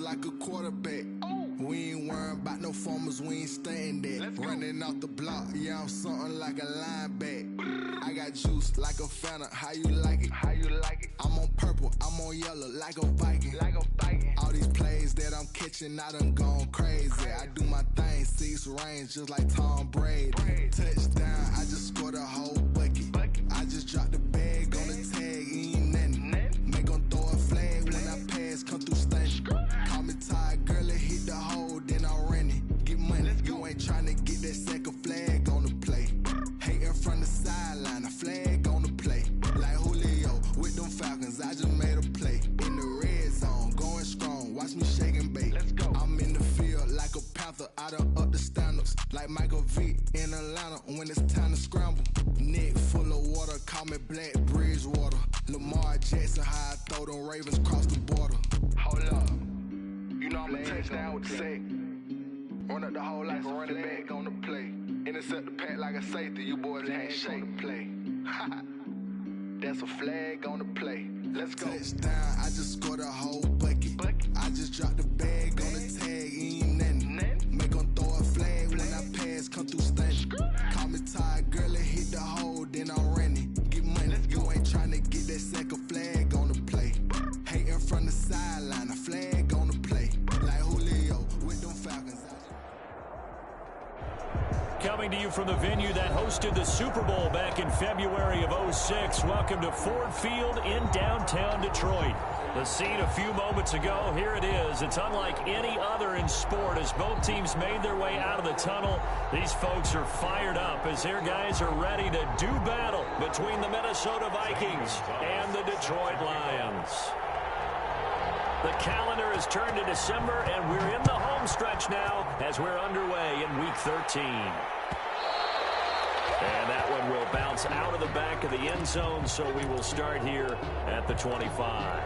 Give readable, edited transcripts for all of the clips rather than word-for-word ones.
like a quarterback. We ain't worrying about no formers, we ain't staying there. Running off the block, yeah, I'm something like a linebacker. I got juice like a Fanta, how you like it? How you like it? I'm on purple, I'm on yellow, like a Viking. Like a Viking. All these plays that I'm catching, I done gone crazy. I do my thing, 6 range, just like Tom Brady. Touchdown, I just scored a whole bucket. I just dropped the bag on the tag, ain't nothing. Make 'em throw a flag when I pass, come through stunning. Call me tired, girl, it hit the hole, then I ran it. Get money, you ain't tryna get that second flag on the play. Hating from the sideline, a flag on the play. Like Julio with them Falcons, I just made a play. In the red zone, going strong, watch me shake and bake. I'm in the field like a panther, I done up the standards. Like Michael Vick in Atlanta when it's time to scramble. Neck full of water, call me Black Bridgewater. Lamar Jackson, how I throw them Ravens cross the border. Hold up, you know I'm a touchdown with the sack. Run up the hole like a running back on the play. Intercept the pack like a safety, you boys can't shake the play. That's a flag on the play. Let's go. Touchdown, I just scored a whole bucket. I just dropped the bag on the tag, ain't nothing. Make 'em throw a flag when I pass, come through stunning. Call me tired, girl, it hit the hole, then I ran it. Get money, you ain't tryna get that second flag on the play. Hating from the sideline, a flag on the play. Like Julio with them Falcons. Coming to you from the venue that hosted the Super Bowl back in February of '06. Welcome to Ford Field in downtown Detroit. The scene a few moments ago, here it is. It's unlike any other in sport as both teams made their way out of the tunnel. These folks are fired up as their guys are ready to do battle between the Minnesota Vikings and the Detroit Lions. The calendar has turned to December, and we're in the home stretch now as we're underway in Week 13. And that one will bounce out of the back of the end zone, so we will start here at the 25.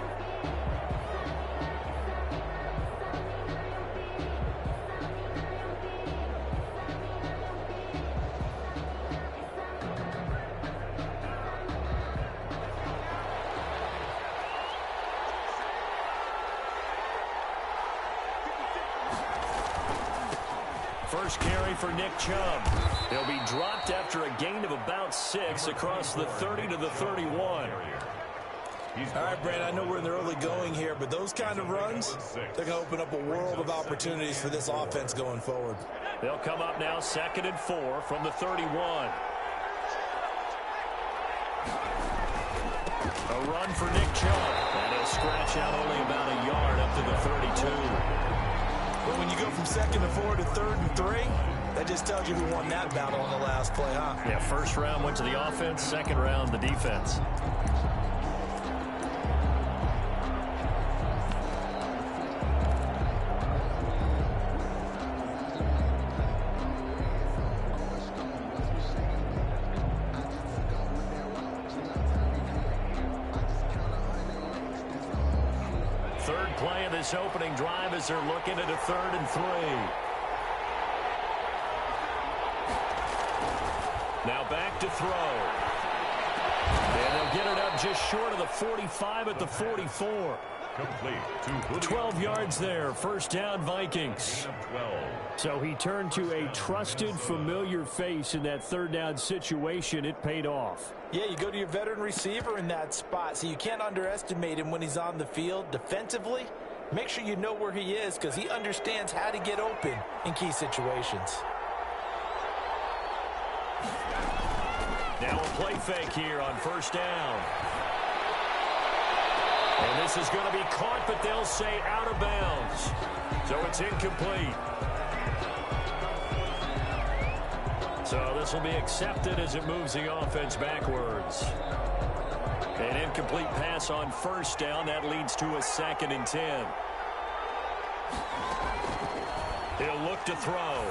First carry for Nick Chubb. He'll be dropped after a gain of about 6 across the 30 to the 31. All right, Brad, I know we're in the early going here, but those kind of runs, they're going to open up a world of opportunities for this offense going forward. They'll come up now 2nd and 4 from the 31. A run for Nick Chubb. And he'll scratch out only about a yard up to the 32. But when you go from 2nd and 4 to 3rd and 3, that just tells you who won that battle on the last play, huh? Yeah, first round went to the offense, second round the defense. Third play of this opening drive as they're looking at a 3rd and 3. Now back to throw. And they'll get it up just short of the 45 at the 44. Complete. 12 yards there. First down, Vikings. So he turned to a trusted, familiar face in that 3rd down situation. It paid off. Yeah, you go to your veteran receiver in that spot, so you can't underestimate him when he's on the field. Defensively, make sure you know where he is because he understands how to get open in key situations. Now a play fake here on first down. And this is going to be caught, but they'll say out of bounds. So it's incomplete. So this will be accepted as it moves the offense backwards. An incomplete pass on first down. That leads to a 2nd and 10. He'll look to throw.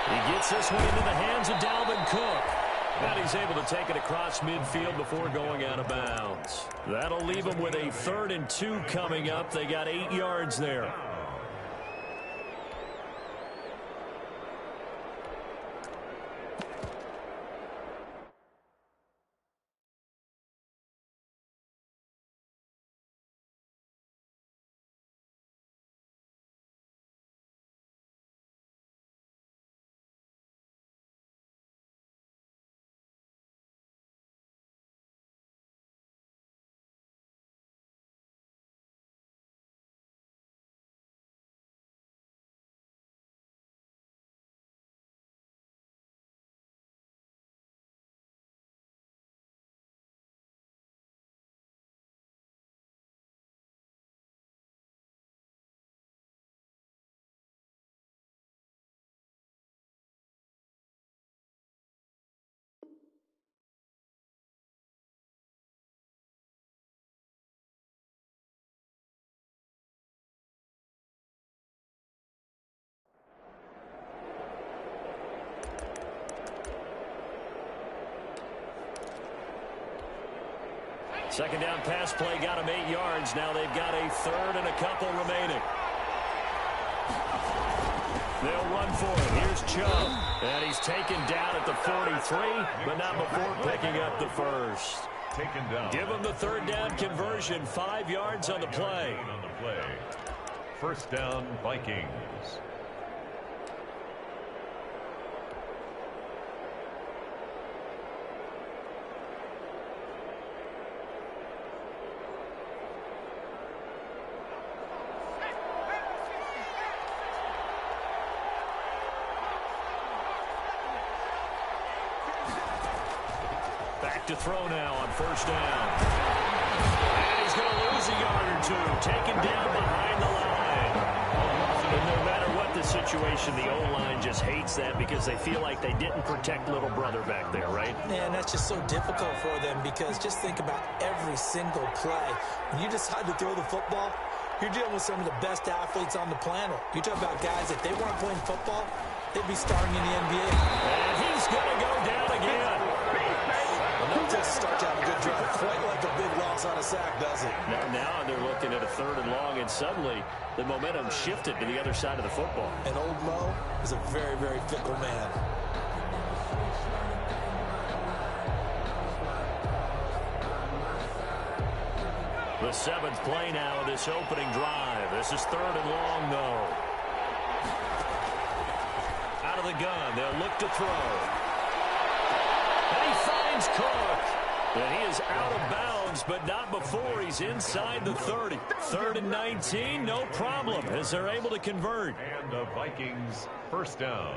He gets this one into the hands of Dalvin Cook. And he's able to take it across midfield before going out of bounds. That'll leave him with a 3rd and 2 coming up. They got 8 yards there. Second down pass play got them 8 yards. Now they've got a third and a couple remaining. They'll run for it. Here's Chubb. And he's taken down at the 43, but not before picking up the first. Taken down. Give him the third down conversion. 5 yards on the play. First down, Vikings. Back to throw now on first down. And he's going to lose a yard or two. Taken down behind the line. And no matter what the situation, the O-line just hates that because they feel like they didn't protect little brother back there, right? Man, that's just so difficult for them because just think about every single play. When you decide to throw the football, you're dealing with some of the best athletes on the planet. You talk about guys, if they weren't playing football, they'd be starting in the NBA. And he's going to go down again. Enough to start to have a good drive. Quite like a big loss on a sack, does it? Now they're looking at a third and long, and suddenly the momentum shifted to the other side of the football. And old Mo is a very, very fickle man. The 7th play now of this opening drive. This is third and long, though. Out of the gun, they'll look to throw. And he finds Cook. And he is out of bounds, but not before he's inside the 30. Third and 19, no problem, as they're able to convert. And the Vikings first down.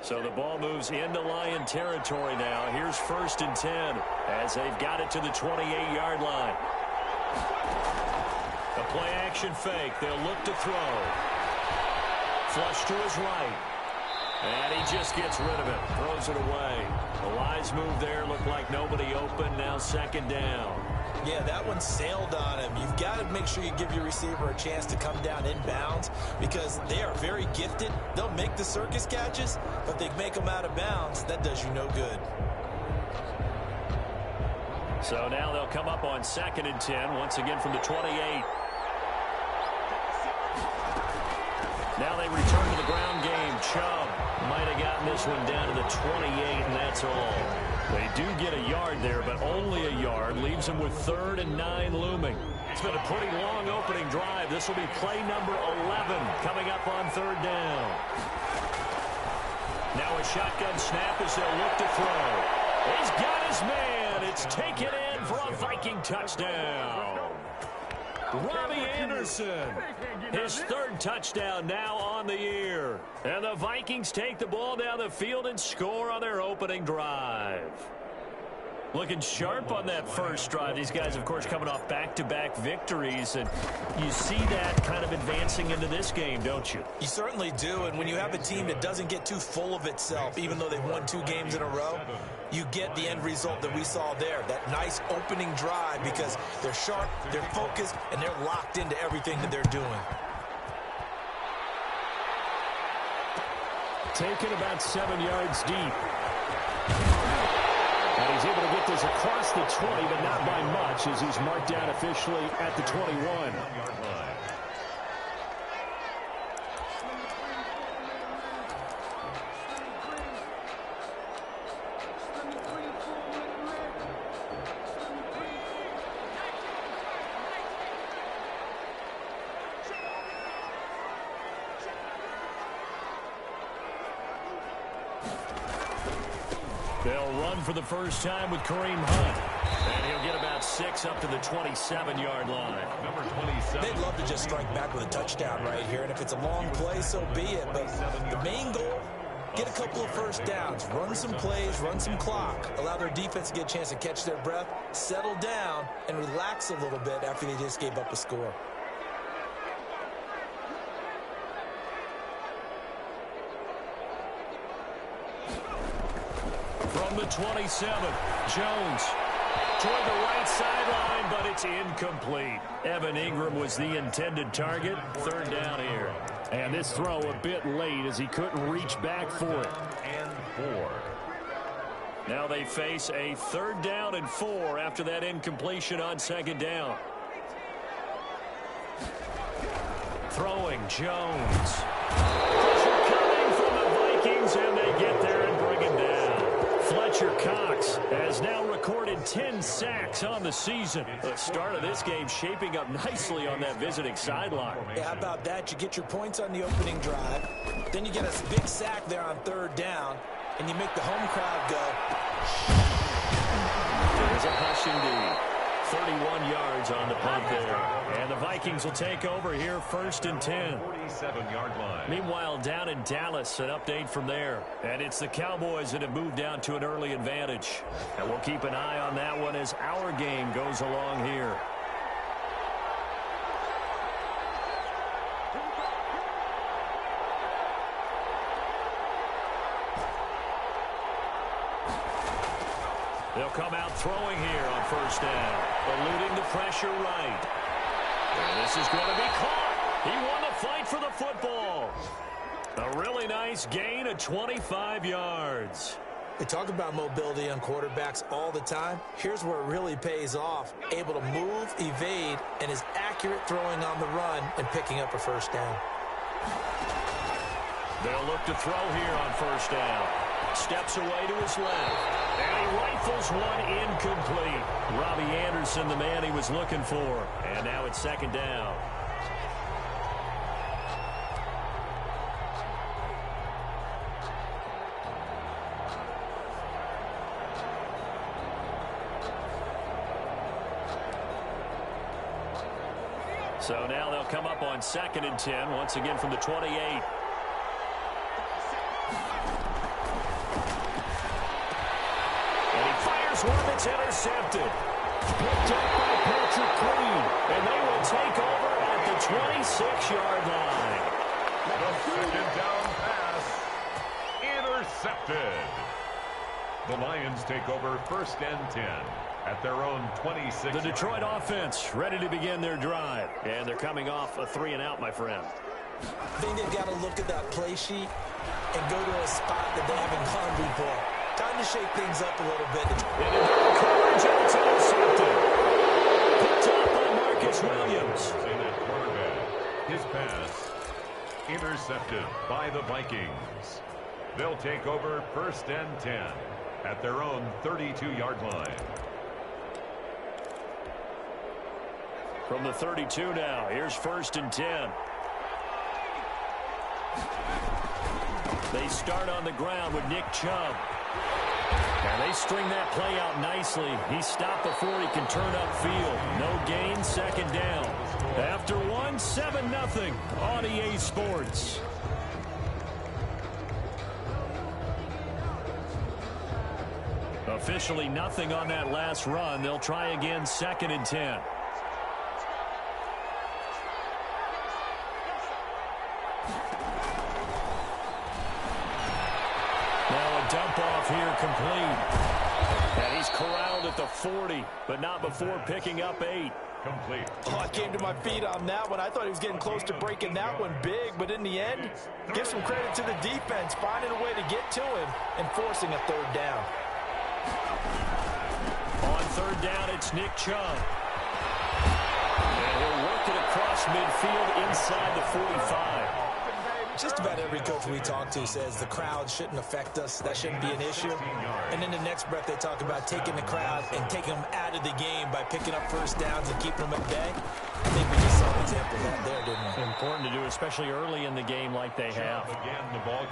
So the ball moves into Lion territory now. Here's first and 10 as they've got it to the 28-yard line. A play-action fake. They'll look to throw. Flush to his right. And he just gets rid of it. Throws it away. The wise move there. Looked like nobody open. Now second down. Yeah, that one sailed on him. You've got to make sure you give your receiver a chance to come down inbounds because they are very gifted. They'll make the circus catches, but they make them out of bounds. That does you no good. So now they'll come up on second and 10, once again from the 28. Now they return to the ground game. Chubb might have gotten this one down to the 28, and that's all. They do get a yard there, but only a yard. Leaves them with third and 9 looming. It's been a pretty long opening drive. This will be play number 11 coming up on third down. Now a shotgun snap as they'll look to throw. He's got his man. It's taken in for a Viking touchdown. Robbie Anderson, his third touchdown now on the year. And the Vikings take the ball down the field and score on their opening drive. Looking sharp on that first drive. These guys, of course, coming off back-to-back victories. And you see that kind of advancing into this game, don't you? You certainly do. And when you have a team that doesn't get too full of itself, even though they've won 2 games in a row, you get the end result that we saw there. That nice opening drive because they're sharp, they're focused, and they're locked into everything that they're doing. Taken about 7 yards deep. And he's able to get this across the 20, but not by much as he's marked down officially at the 21. They'll run for the first time with Kareem Hunt. And he'll get about 6 up to the 27-yard line. Number 27. They'd love to just strike back with a touchdown right here. And if it's a long play, so be it. But the main goal, get a couple of first downs. Run some plays, run some clock. Allow their defense to get a chance to catch their breath, settle down, and relax a little bit after they just gave up a score. From the 27, Jones toward the right sideline, but it's incomplete. Evan Ingram was the intended target. Third down here. And this throw a bit late as he couldn't reach back for it. And 4. Now they face a 3rd down and 4 after that incompletion on 2nd down. Throwing Jones. Pressure coming from the Vikings, and they get there and bring him down. Fletcher Cox has now recorded 10 sacks on the season. The start of this game shaping up nicely on that visiting sideline. Yeah, how about that? You get your points on the opening drive. Then you get a big sack there on 3rd down. And you make the home crowd go. There's a hush indeed. 31 yards on the punt there. And the Vikings will take over here 1st and 10. 47-yard line. Meanwhile, down in Dallas, an update from there. And it's the Cowboys that have moved down to an early advantage. And we'll keep an eye on that one as our game goes along here. They'll come out throwing here on 1st down, eluding the pressure right. And this is going to be caught. He won the fight for the football. A really nice gain of 25 yards. They talk about mobility on quarterbacks all the time. Here's where it really pays off. Able to move, evade, and is accurate throwing on the run and picking up a 1st down. They'll look to throw here on 1st down. Steps away to his left. And he rifles one incomplete. Robbie Anderson, the man he was looking for. And now it's 2nd down. So now they'll come up on 2nd and 10, once again from the 28. One that's intercepted. Picked up by Patrick Queen. And they will take over at the 26-yard line. The 2nd down pass. Intercepted. The Lions take over 1st and 10 at their own 26. The Detroit offense ready to begin their drive. And they're coming off a 3-and-out, my friend. I think they've got to look at that play sheet and go to a spot that they haven't gone before. Time to shake things up a little bit. Coverage, and it's intercepted. Picked up by Marcus Williams. In at quarterback. His pass intercepted by the Vikings. They'll take over 1st and 10 at their own 32-yard line. From the 32 now, here's 1st and 10. They start on the ground with Nick Chubb. And they string that play out nicely. He stopped before he can turn upfield. No gain, 2nd down. After one, 7-0 on EA Sports. Officially nothing on that last run. They'll try again, 2nd and 10. Dump off here complete. And he's corralled at the 40, but not before picking up 8. Complete. Oh, I came to my feet on that one. I thought he was getting close to breaking that one big, but in the end, give some credit to the defense, finding a way to get to him and forcing a 3rd down. On 3rd down, it's Nick Chubb. And he'll work it across midfield inside the 45. Just about every coach we talk to says the crowd shouldn't affect us. That shouldn't be an issue. And in the next breath, they talk about taking the crowd and taking them out of the game by picking up 1st downs and keeping them at bay. I think we just saw an example of that there, didn't we? Important to do, especially early in the game like they have.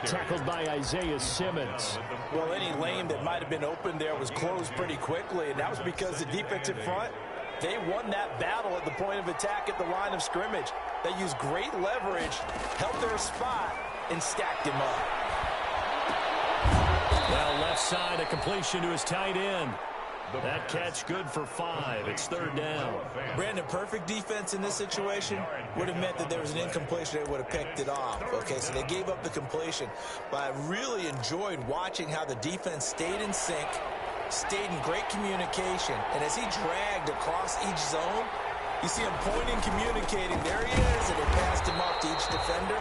Tackled by Isaiah Simmons. Well, any lane that might have been open there was closed pretty quickly, and that was because the defensive front, they won that battle at the point of attack at the line of scrimmage. They used great leverage, held their spot, and stacked him up. Well, left side, a completion to his tight end. That catch good for 5. It's 3rd down. Brandon, perfect defense in this situation would have meant that there was an incompletion. They would have picked it off. Okay, so they gave up the completion. But I really enjoyed watching how the defense stayed in sync, stayed in great communication. And as he dragged across each zone, You see him pointing, communicating. There he is, and they passed him off to each defender.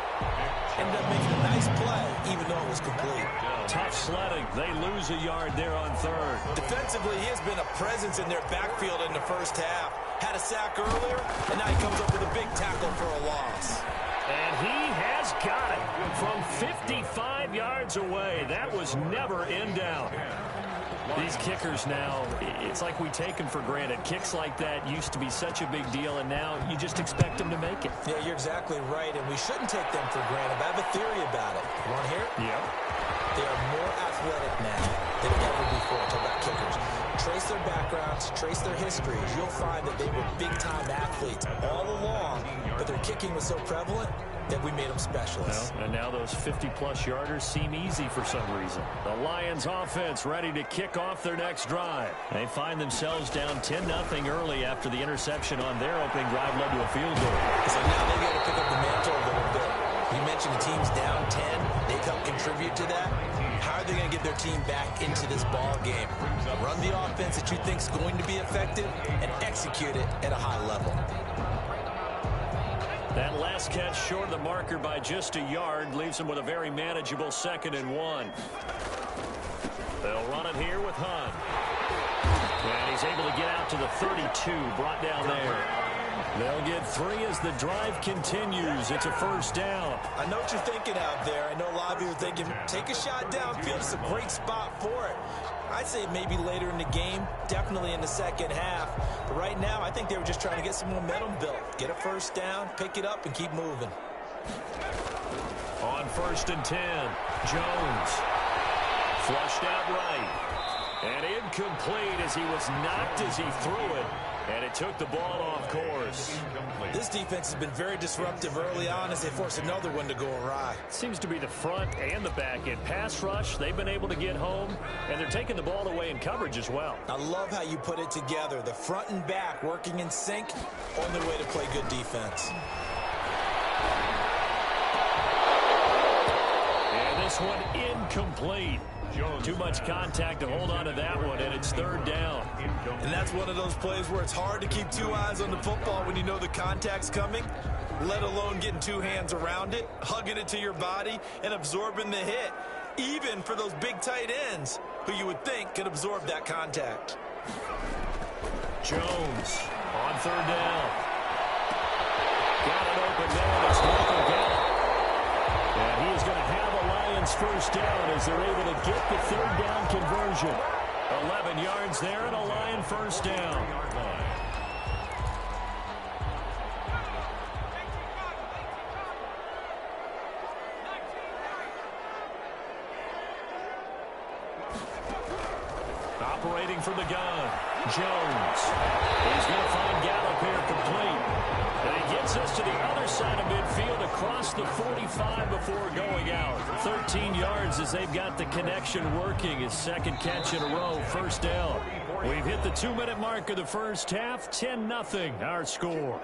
Ended up making a nice play, even though it was complete. Tough sledding. They lose a yard there on third. Defensively, he has been a presence in their backfield in the first half. Had a sack earlier, and now he comes up with a big tackle for a loss. And he has got it from 55 yards away. That was never in down. These kickers now, it's like we take them for granted. Kicks like that used to be such a big deal, and now you just expect them to make it. Yeah, you're exactly right, and we shouldn't take them for granted. But I have a theory about it. You want to hear it? Yep. They are more athletic now than ever before. Talk about kickers. Trace their backgrounds, trace their histories. You'll find that they were big-time athletes all along, but their kicking was so prevalent that we made them specialists. Well, and now those 50-plus yarders seem easy for some reason. The Lions offense ready to kick off their next drive. They find themselves down 10-0 early after the interception on their opening drive led to a field goal. So now they got to pick up the mantle a little bit. You mentioned the team's down 10. They've helped contribute to that. How are they going to get their team back into this ball game? Run the offense that you think is going to be effective and execute it at a high level. That last catch short of the marker by just a yard leaves them with a very manageable 2nd and 1. They'll run it here with Hunt. And he's able to get out to the 32, brought down there. They'll get 3 as the drive continues. It's a first down. I know what you're thinking out there. I know a lot of you are thinking, take a shot downfield. It's a great spot for it. I'd say maybe later in the game, definitely in the second half. But right now, I think they were just trying to get some momentum built. Get a first down, pick it up, and keep moving. On 1st and 10, Jones. Flushed out right. And incomplete as he was knocked as he threw it. And it took the ball off course. This defense has been very disruptive early on as they force another one to go awry. Seems to be the front and the back end. Pass rush, they've been able to get home, and they're taking the ball away in coverage as well. I love how you put it together. The front and back working in sync, only way to play good defense. And this one incomplete. Too much contact to hold on to that one, and it's 3rd down. And that's one of those plays where it's hard to keep 2 eyes on the football when you know the contact's coming, let alone getting 2 hands around it, hugging it to your body, and absorbing the hit, even for those big tight ends who you would think could absorb that contact. Jones on 3rd down. Got it open there. It's Michael Gallup. And he's going to have a Lions first down as they're able to get the 3rd down conversion. 11 yards there and a Lion first down. Operating from the gun, Jones. He's going to find Gallup here complete. And he gets us to the other side of midfield across the 45 before going out. 13 yards as they've got the connection working. His 2nd catch in a row, first down. We've hit the 2-minute mark of the first half. 10-0 our score.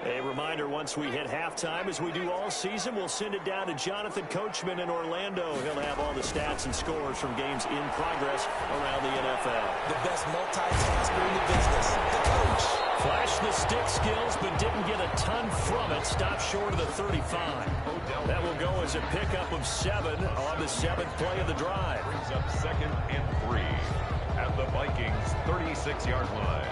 A reminder, once we hit halftime, as we do all season, we'll send it down to Jonathan Coachman in Orlando. He'll have all the stats and scores from games in progress around the NFL. The best multitasker in the business, the coach. Flashed the stick skills, but didn't get a ton from it. Stopped short of the 35. That will go as a pickup of 7 on the 7th play of the drive. Brings up 2nd and 3 at the Vikings' 36-yard line.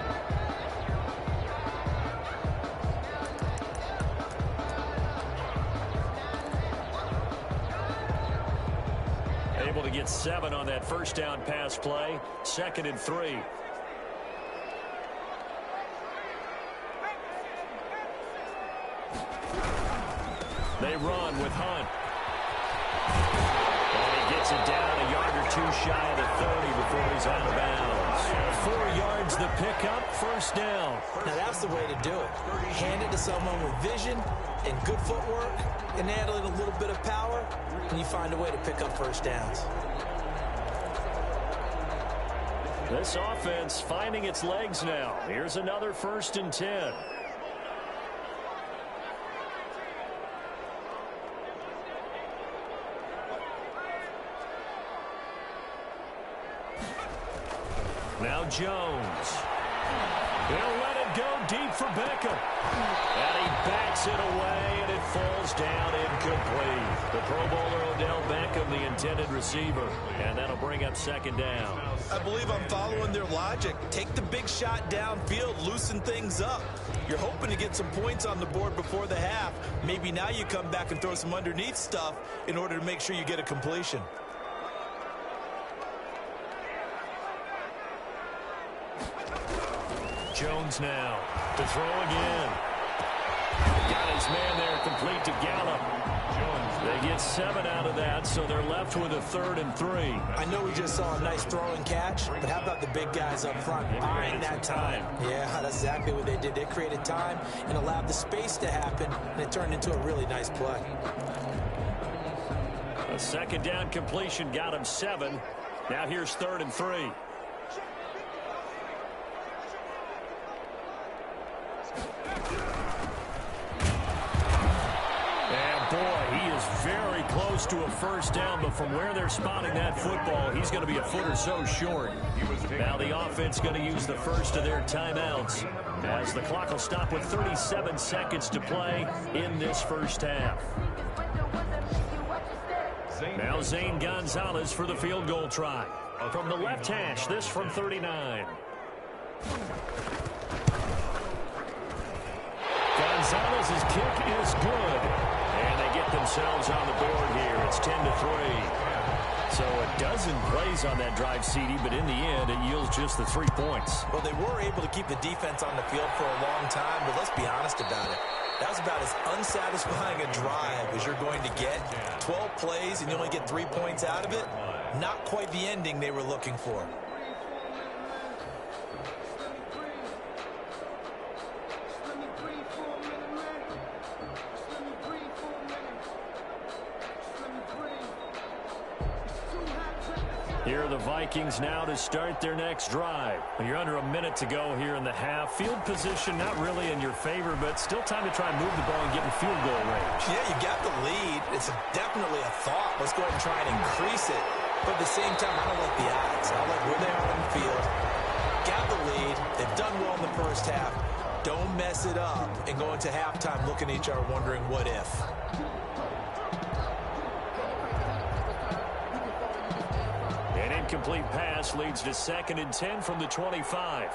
Able to get 7 on that first down pass play. 2nd and 3. They run with Hunt. And he gets it down a yard or 2 shy of the 30 before he's out of bounds. 4 yards the pickup, first down. Now that's the way to do it. Hand it to someone with vision and good footwork, and add a little bit of power, and you find a way to pick up first downs. This offense finding its legs now. Here's another 1st and 10. Now Jones. They'll let it go deep for Beckham. And he backs it away, and it falls down incomplete. The Pro Bowler Odell Beckham, the intended receiver. And that'll bring up second down. I believe I'm following their logic. Take the big shot downfield, loosen things up. You're hoping to get some points on the board before the half. Maybe now you come back and throw some underneath stuff in order to make sure you get a completion. Jones now to throw again. Got his man there complete to Gallup. They get 7 out of that, so they're left with a 3rd and 3. I know we just saw a nice throw and catch, but how about the big guys up front buying that time? Yeah, that's exactly what they did. They created time and allowed the space to happen, and it turned into a really nice play. A second down completion got him 7. Now here's 3rd and 3. Very close to a first down, but from where they're spotting that football, he's going to be a foot or so short. Now the offense going to use the first of their timeouts as the clock will stop with 37 seconds to play in this first half. Now Zane Gonzalez for the field goal try. From the left hash, this from 39. Gonzalez's kick is good. And they get themselves on the board here. It's 10-3. So a dozen plays on that drive, CD, but in the end, it yields just the 3 points. Well, they were able to keep the defense on the field for a long time, but let's be honest about it. That was about as unsatisfying a drive as you're going to get. 12 plays and you only get 3 points out of it. Not quite the ending they were looking for. Here are the Vikings now to start their next drive. You're under a minute to go here in the half. Field position not really in your favor, but still time to try and move the ball and get in field goal range. Yeah, you got the lead. It's definitely a thought. Let's go ahead and try and increase it. But at the same time, I don't like the odds. I like where they are on the field. Got the lead. They've done well in the first half. Don't mess it up and go into halftime looking at each other wondering what if. An incomplete pass leads to 2nd and 10 from the 25.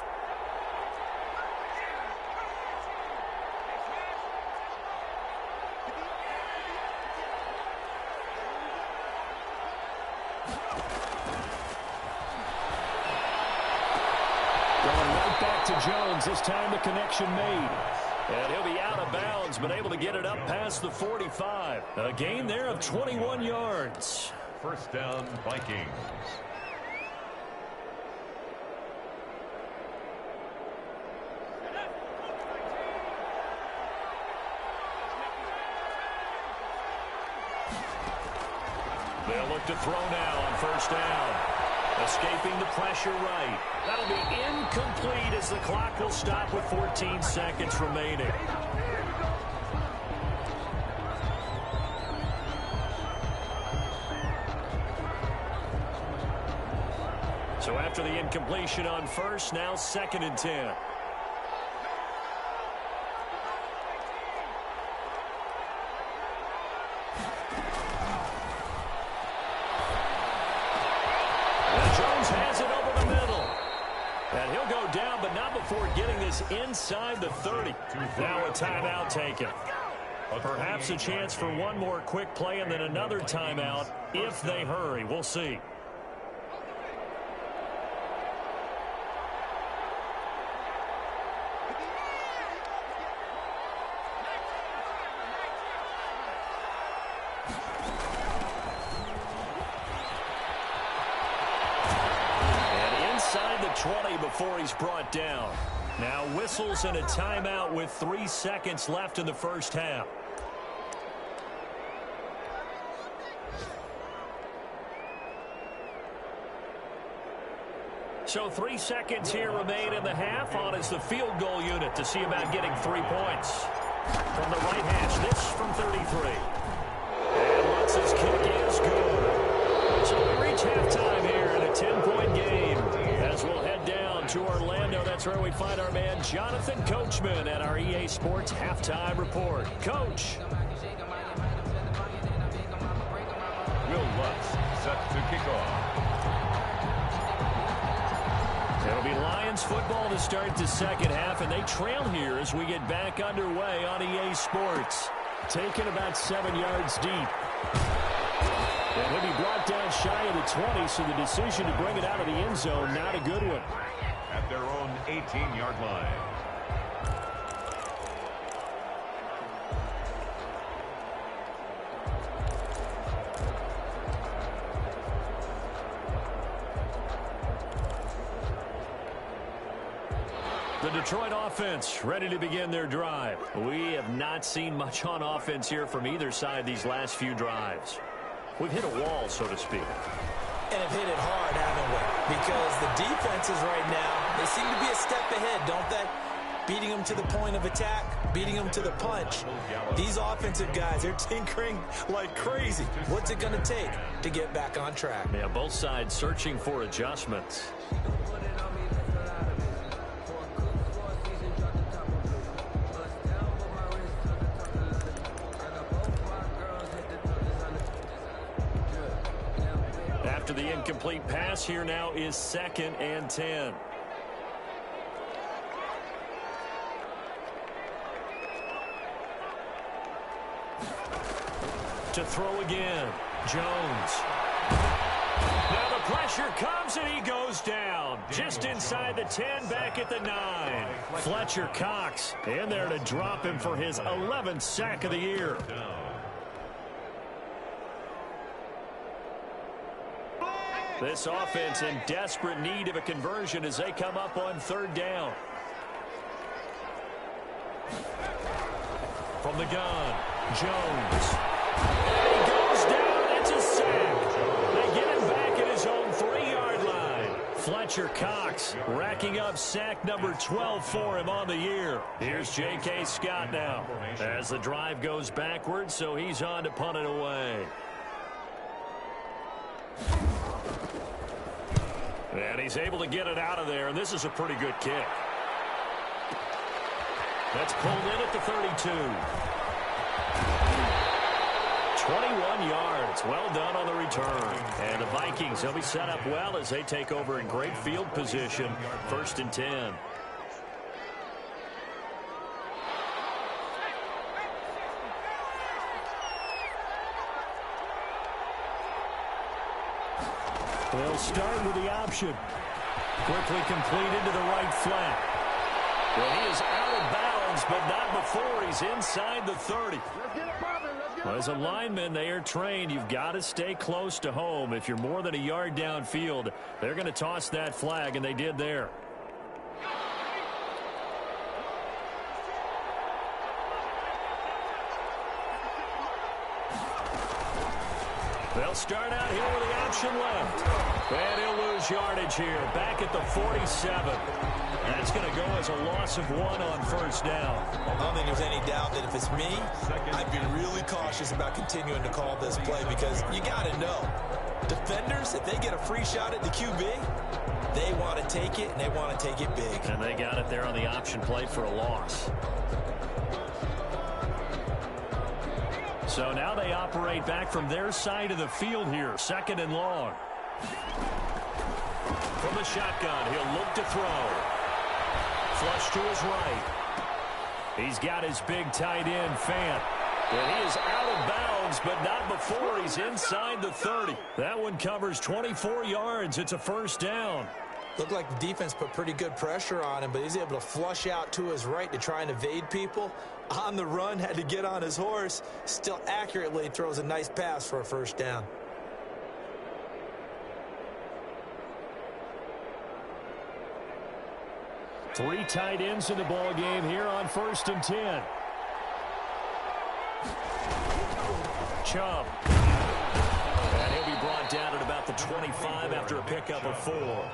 Going right back to Jones. This time the connection made. And he'll be out of bounds, but able to get it up past the 45. A gain there of 21 yards. First down, Vikings. They'll look to throw now on first down. Escaping the pressure right. That'll be incomplete as the clock will stop with 14 seconds remaining. So after the incompletion on first, now 2nd and 10. Jones has it over the middle. And he'll go down, but not before getting this inside the 30. Now a timeout taken. Perhaps a chance for one more quick play and then another timeout if they hurry. We'll see. Inside the 20 before he's brought down. Now whistles and a timeout with 3 seconds left in the first half. So 3 seconds here remain in the half. On is the field goal unit to see about getting 3 points. From the right hash, this from 33. And Lutz's kick is good. So we reach halftime here in a 10-point game. As we'll head down to Orlando, that's That's where we find our man Jonathan Coachman at our EA Sports Halftime Report. Coach. Will Lutz set to kick off. It'll be Lions football to start the second half, and they trail here as we get back underway on EA Sports. Taken about 7 yards deep. And he'll be brought down shy of the 20, so the decision to bring it out of the end zone, not a good one. At their own 18-yard line. The Detroit offense ready to begin their drive. We have not seen much on offense here from either side these last few drives. We've hit a wall, so to speak. And have hit it hard, haven't we? Because the defenses right now, they seem to be a step ahead, don't they? Beating them to the point of attack, beating them to the punch. These offensive guys, they're tinkering like crazy. What's it going to take to get back on track? Yeah, both sides searching for adjustments. After the incomplete pass, here now is 2nd and 10. To throw again, Jones. Now the pressure comes and he goes down. Just inside the 10, back at the 9. Fletcher Cox in there to drop him for his 11th sack of the year. This offense in desperate need of a conversion as they come up on 3rd down. From the gun, Jones. And he goes down. It's a sack. They get him back at his own 3-yard line. Fletcher Cox racking up sack number 12 for him on the year. Here's J.K. Scott now as the drive goes backwards, so he's on to punt it away. And he's able to get it out of there, and this is a pretty good kick. That's pulled in at the 32. 21 yards. Well done on the return. And the Vikings, they'll be set up well as they take over in great field position. 1st and 10. They'll start with the option. Quickly completed to the right flat. Well, he is out of bounds, but not before he's inside the 30. Well, as a lineman, they are trained. You've got to stay close to home. If you're more than a yard downfield, they're going to toss that flag, and they did there. They'll start out here with the option left. And he'll lose yardage here. Back at the 47. That's going to go as a loss of 1 on 1st down. I don't think there's any doubt that if it's me, I'd be really cautious about continuing to call this play because you got to know. Defenders, if they get a free shot at the QB, they want to take it, and they want to take it big. And they got it there on the option play for a loss. So now they operate back from their side of the field here. 2nd and long. From the shotgun, he'll look to throw. Flush to his right. He's got his big tight end, Fant. And he is out of bounds, but not before he's inside the 30. That one covers 24 yards. It's a 1st down. Looked like the defense put pretty good pressure on him, but he's able to flush out to his right to try and evade people. On the run, had to get on his horse. Still accurately throws a nice pass for a 1st down. Three tight ends in the ball game here on 1st and 10. Chubb. And he'll be brought down at about the 25 after a pickup of 4.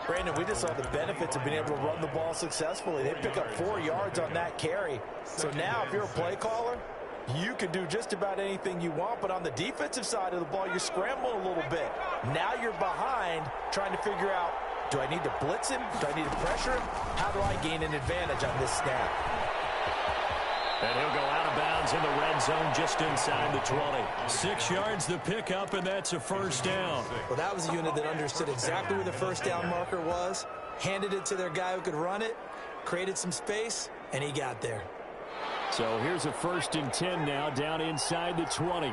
Brandon, we just saw the benefits of being able to run the ball successfully. They pick up 4 yards on that carry. So now if you're a play caller, you can do just about anything you want. But on the defensive side of the ball, you're scrambling a little bit. Now you're behind trying to figure out Do I need to blitz him? Do I need to pressure him? How do I gain an advantage on this snap? And he'll go out of bounds in the red zone just inside the 20. 6 yards the pickup, and that's a first down. Well, that was a unit that understood exactly where the first down marker was, handed it to their guy who could run it, created some space, and he got there. So here's a 1st and 10 now, down inside the 20.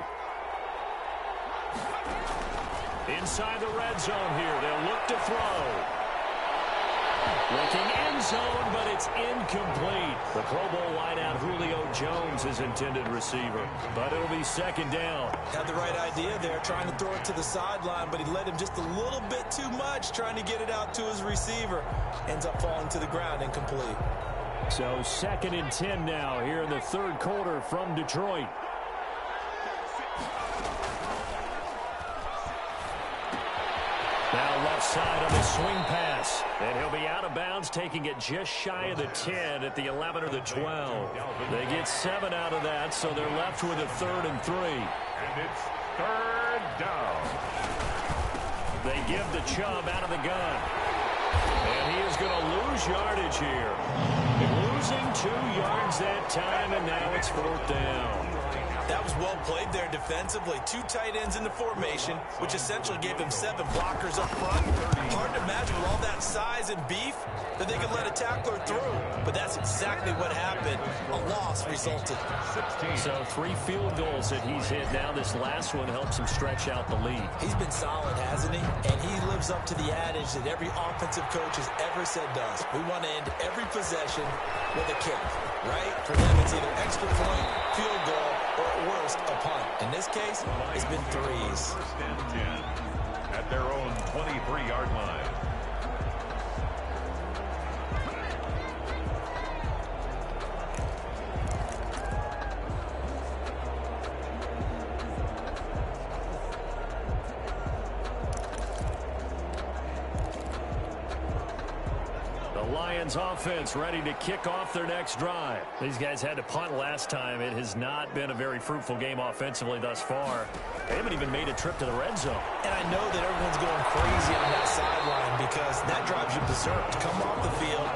Inside the red zone here, they'll look to throw. Looking end zone, but it's incomplete. The Pro Bowl wideout Julio Jones is intended receiver, but it'll be 2nd down. Had the right idea there, trying to throw it to the sideline, but he led him just a little bit too much, trying to get it out to his receiver. Ends up falling to the ground, incomplete. So 2nd and 10 now here in the 3rd quarter from Detroit. Now left side on the swing pass. And he'll be out of bounds, taking it just shy of the 10 at the 11 or the 12. They get 7 out of that, so they're left with a 3rd and 3. And it's 3rd down. They give the Chubb out of the gun. And he is going to lose yardage here. Losing 2 yards that time, and now it's 4th down. That was well played there defensively. 2 tight ends in the formation, which essentially gave them 7 blockers up front. Hard to imagine with all that size and beef that they could let a tackler through. But that's exactly what happened. A loss resulted. So 3 field goals that he's hit now. This last one helps him stretch out the lead. He's been solid, hasn't he? And he lives up to the adage that every offensive coach has ever said does. We want to end every possession with a kick, right? For them, it's either extra point, field goal, or at worst, a punt. In this case, it's been 3s. 1st and 10 at their own 23-yard line. Lions offense ready to kick off their next drive. These guys had to punt last time. It has not been a very fruitful game offensively thus far. They haven't even made a trip to the red zone. And I know that everyone's going crazy on that sideline because that drives you berserk. To come off the field,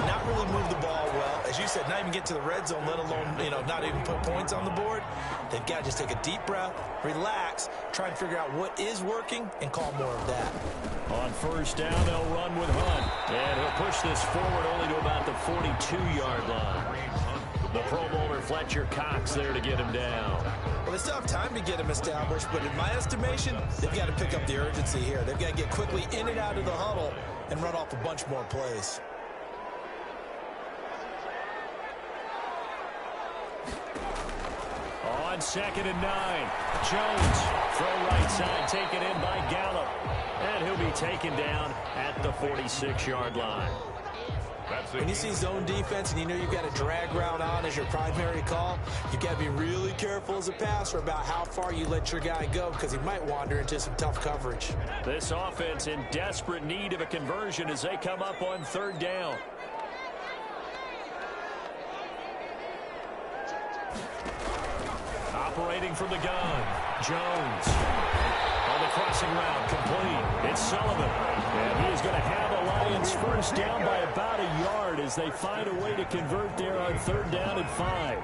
not really move the ball well. As you said, not even get to the red zone, let alone, not even put points on the board. They've got to just take a deep breath, relax, try and figure out what is working, and call more of that. On 1st down, they'll run with Hunt. And he'll push this forward only to about the 42-yard line. The Pro Bowler Fletcher Cox there to get him down. Well, they still have time to get him established, but in my estimation, they've got to pick up the urgency here. They've got to get quickly in and out of the huddle and run off a bunch more plays. On 2nd and 9, Jones, throw right side, taken in by Gallup. And he'll be taken down at the 46-yard line. When you see zone defense and you know you've got a drag route on as your primary call, you've got to be really careful as a passer about how far you let your guy go because he might wander into some tough coverage. This offense in desperate need of a conversion as they come up on 3rd down. Operating from the gun, Jones. On the crossing route, complete. It's Sullivan. And he is going to have a Lions 1st down by about a yard as they find a way to convert there on 3rd down and 5.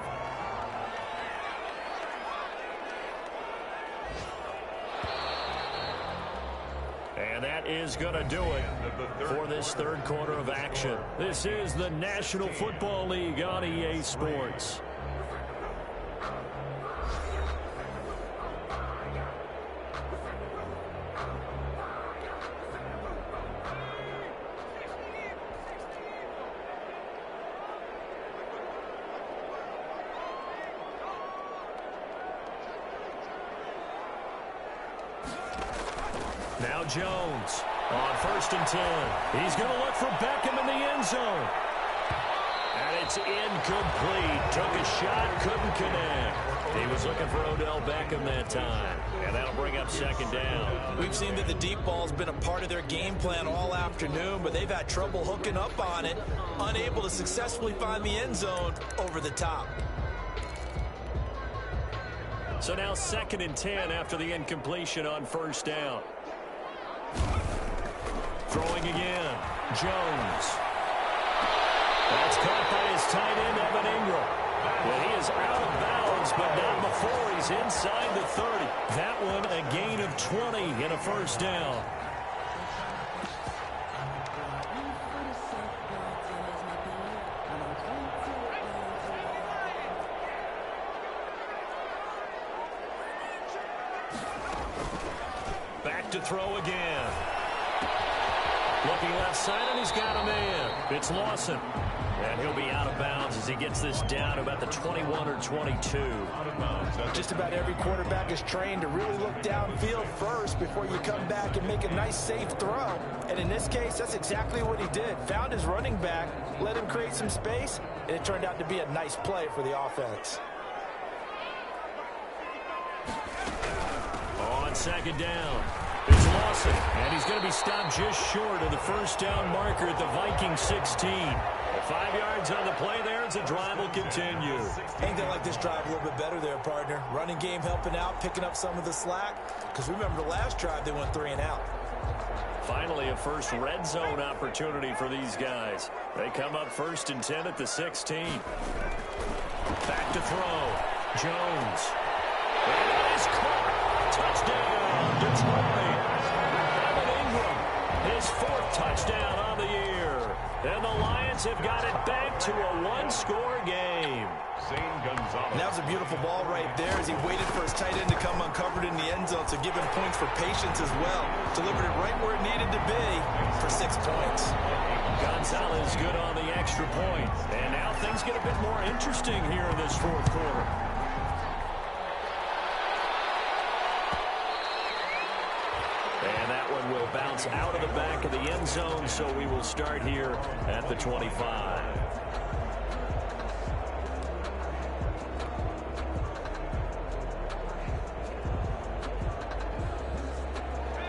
And that is going to do it for this 3rd quarter of action. This is the National Football League on EA Sports. Now Jones on 1st and 10. He's going to look for Beckham in the end zone. And it's incomplete. Took a shot, couldn't connect. He was looking for Odell Beckham that time. And that'll bring up 2nd down. We've seen that the deep ball's been a part of their game plan all afternoon, but they've had trouble hooking up on it, unable to successfully find the end zone over the top. So now 2nd and 10 after the incompletion on 1st down. Throwing again. Jones. That's caught by his tight end, Evan Ingram. Well, he is out of bounds, but not before he's inside the 30. That one a gain of 20 and a first down. Back to throw again. Looking left side, and he's got a man. It's Lawson. And he'll be out of bounds as he gets this down about the 21 or 22. Just about every quarterback is trained to really look downfield first before you come back and make a nice, safe throw. And in this case, that's exactly what he did. Found his running back, let him create some space, and it turned out to be a nice play for the offense. On second down, it's Lawson, and he's going to be stopped just short of the first down marker at the Vikings 16. 5 yards on the play there as the drive will continue. I think they like this drive a little bit better there, partner. Running game helping out, picking up some of the slack. Because remember the last drive, they went 3 and out. Finally, a first red zone opportunity for these guys. They come up 1st and 10 at the 16. Back to throw. Jones. And it is caught. Touchdown, Detroit. Evan Ingram, his 4th touchdown on the year. And the Lions have got it back to a 1-score game. And that was a beautiful ball right there as he waited for his tight end to come uncovered in the end zone to give him points for patience as well. Delivered it right where it needed to be for 6 points. Gonzalez good on the extra point. And now things get a bit more interesting here in this 4th quarter. And that one will bounce out of the back of the end zone, so we will start here at the 25.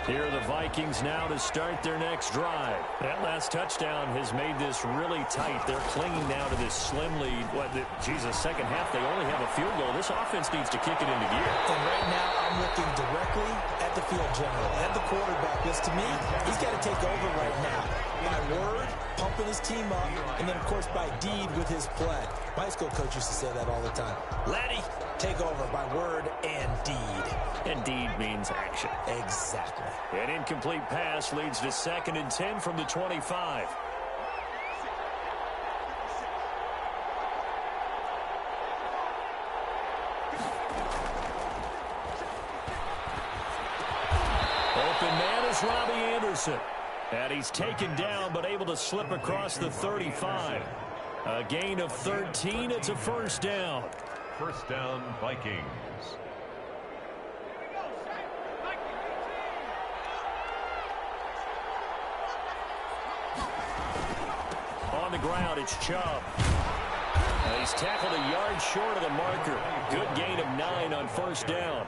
Here are the Vikings now to start their next drive. That last touchdown has made this really tight. They're clinging now to this slim lead. Second half, they only have a field goal. This offense needs to kick it into gear. And right now, I'm looking directly at the field general, at the quarterback. Because to me, he's got to take over right now. By word, pumping his team up, and then, of course, by deed with his play. My high school coach used to say that all the time. Laddie, take over by word and deed. And deed means action. Exactly. An incomplete pass leads to 2nd and 10 from the 25. Open man is Robbie Anderson. And he's taken down but able to slip across the 35. A gain of 13. It's a first down. First down, Vikings. On the ground, it's Chubb. He's tackled a yard short of the marker. Good gain of 9 on first down.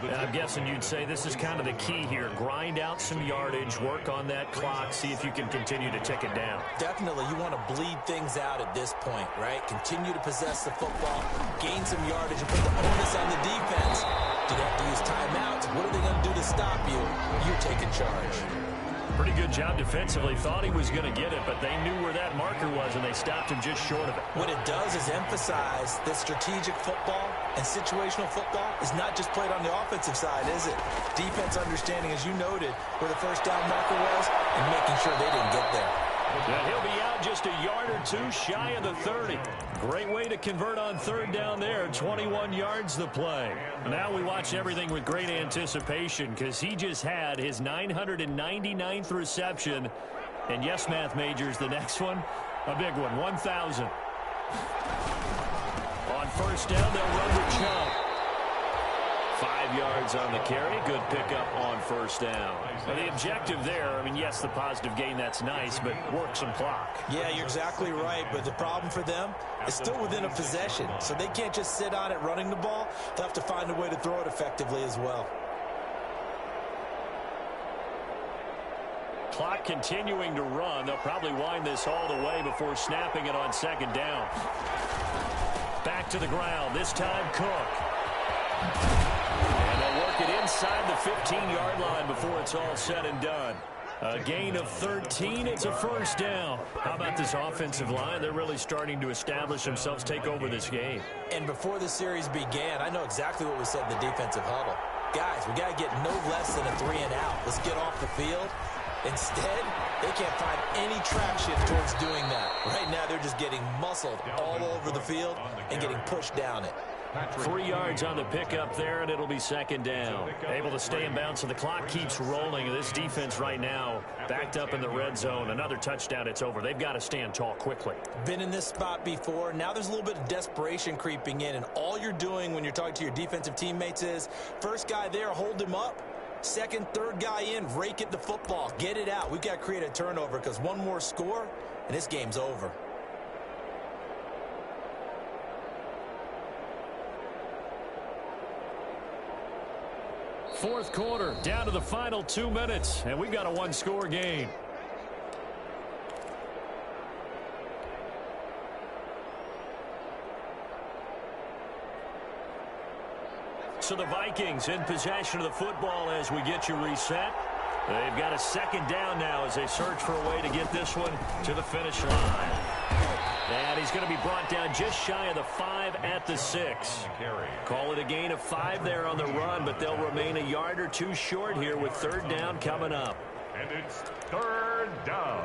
And I'm guessing you'd say this is kind of the key here. Grind out some yardage, work on that clock, see if you can continue to tick it down. Definitely, you want to bleed things out at this point, right? Continue to possess the football, gain some yardage, and put the onus on the defense. Do they have to use timeouts? What are they going to do to stop you? You're taking charge. Pretty good job defensively. Thought he was going to get it, but they knew where that marker was, and they stopped him just short of it. What it does is emphasize that strategic football and situational football is not just played on the offensive side, is it? Defense understanding, as you noted, where the first down marker was and making sure they didn't get there. And he'll be out just a yard or 2 shy of the 30. Great way to convert on 3rd down there. 21 yards the play. Now we watch everything with great anticipation because he just had his 999th reception. And yes, math majors, the next one, a big one, 1,000. On first down, they'll run with Chubb. 5 yards on the carry. Good pickup on first down. Well, the objective there, I mean, yes, the positive gain, that's nice, but work some clock. Yeah, you're exactly right, but the problem for them is still within a possession, so they can't just sit on it running the ball. They'll have to find a way to throw it effectively as well. Clock continuing to run. They'll probably wind this all the way before snapping it on 2nd down. Back to the ground, this time Cook. And they'll work it inside the 15-yard line before it's all said and done. A gain of 13. It's a first down. How about this offensive line? They're really starting to establish themselves, take over this game. And before the series began, I know exactly what we said in the defensive huddle. Guys, we got to get no less than a 3 and out. Let's get off the field. Instead, they can't find any traction towards doing that. Right now, they're just getting muscled all over the field and getting pushed down it. 3 yards on the pickup there, and it'll be second down. Able to stay in bounds, so the clock keeps rolling. This defense right now backed up in the red zone. Another touchdown, it's over. They've got to stand tall quickly. Been in this spot before. Now there's a little bit of desperation creeping in, and all you're doing when you're talking to your defensive teammates is, first guy there, hold him up. Second, third guy in, rake at the football. Get it out. We've got to create a turnover because one more score, and this game's over. Fourth quarter, down to the final 2 minutes, and we've got a one-score game. So the Vikings in possession of the football as we get you reset. They've got a second down now as they search for a way to get this one to the finish line. And he's going to be brought down just shy of the 5 at the 6. Call it a gain of 5 there on the run, but they'll remain a yard or two short here with third down coming up. And it's third down.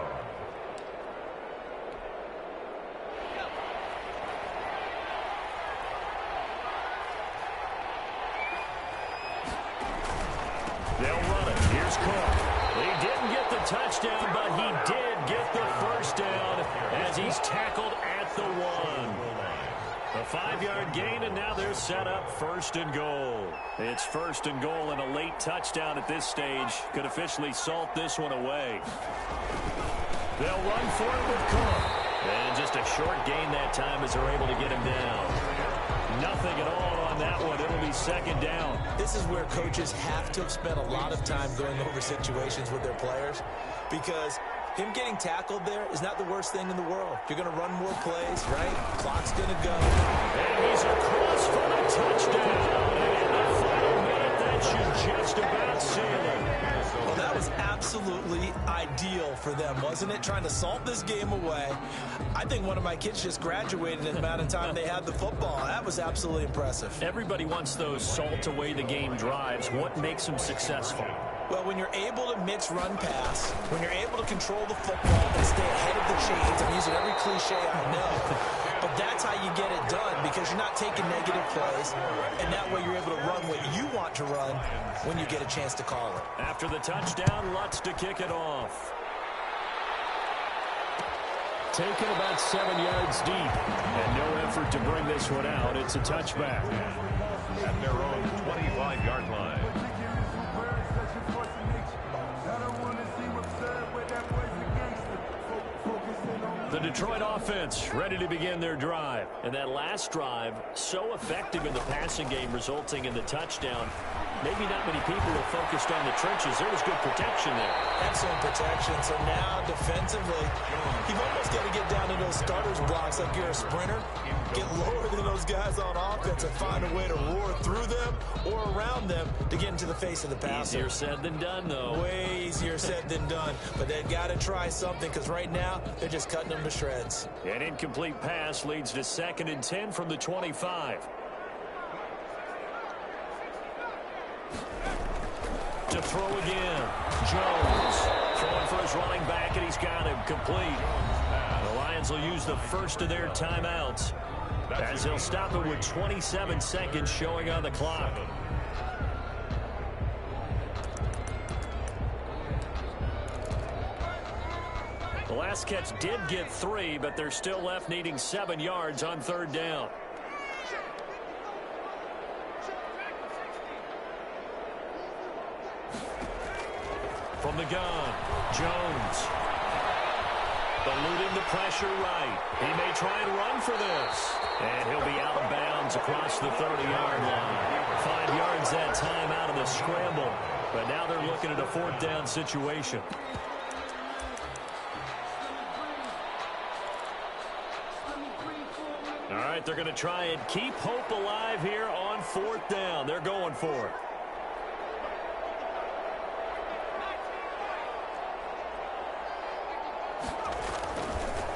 They'll run it. Here's Cook. He didn't get the touchdown, but he did get the first down as he's tackled at the 1. A 5-yard gain, and now they're set up first and goal. It's first and goal, and a late touchdown at this stage could officially salt this one away. They'll run for it with Cook. And just a short gain that time as they're able to get him down. Nothing at all on that one. It'll be second down. This is where coaches have to have spent a lot of time going over situations with their players because him getting tackled there is not the worst thing in the world. You're going to run more plays, right? Clock's going to go. And he's across for the touchdown. And in the final minute, that should just about seal it. Well, that was absolutely ideal for them, wasn't it? Trying to salt this game away. I think one of my kids just graduated in the amount of time they had the football. That was absolutely impressive. Everybody wants those salt away the game drives. What makes them successful? Well, when you're able to mix run pass, when you're able to control the football and stay ahead of the chains, I'm using every cliche I know, but that's how you get it done because you're not taking negative plays, and that way you're able to run what you want to run when you get a chance to call it. After the touchdown, Lutz to kick it off. Taken about 7 yards deep, and no effort to bring this one out. It's a touchback. At their own 25-yard line. The Detroit offense ready to begin their drive. And that last drive, so effective in the passing game, resulting in the touchdown. Maybe not many people are focused on the trenches. There was good protection there. Excellent protection. So now, defensively, you've almost got to get down to those starters blocks like you're a sprinter. Get lower than those guys on offense and find a way to roar through them or around them to get into the face of the passer. Easier said than done, though. Way easier said than done. But they've got to try something because right now, they're just cutting them to shreds. An incomplete pass leads to 2nd and 10 from the 25. To throw again. Jones throwing for his running back, and he's got him complete. The Lions will use the first of their timeouts as they'll stop it with 27 seconds showing on the clock. The last catch did get 3, but they're still left needing 7 yards on third down. From the gun, Jones. Eluding the pressure right. He may try and run for this. And he'll be out of bounds across the 30-yard line. 5 yards that time out of the scramble. But now they're looking at a fourth down situation. All right, they're going to try and keep hope alive here on fourth down. They're going for it.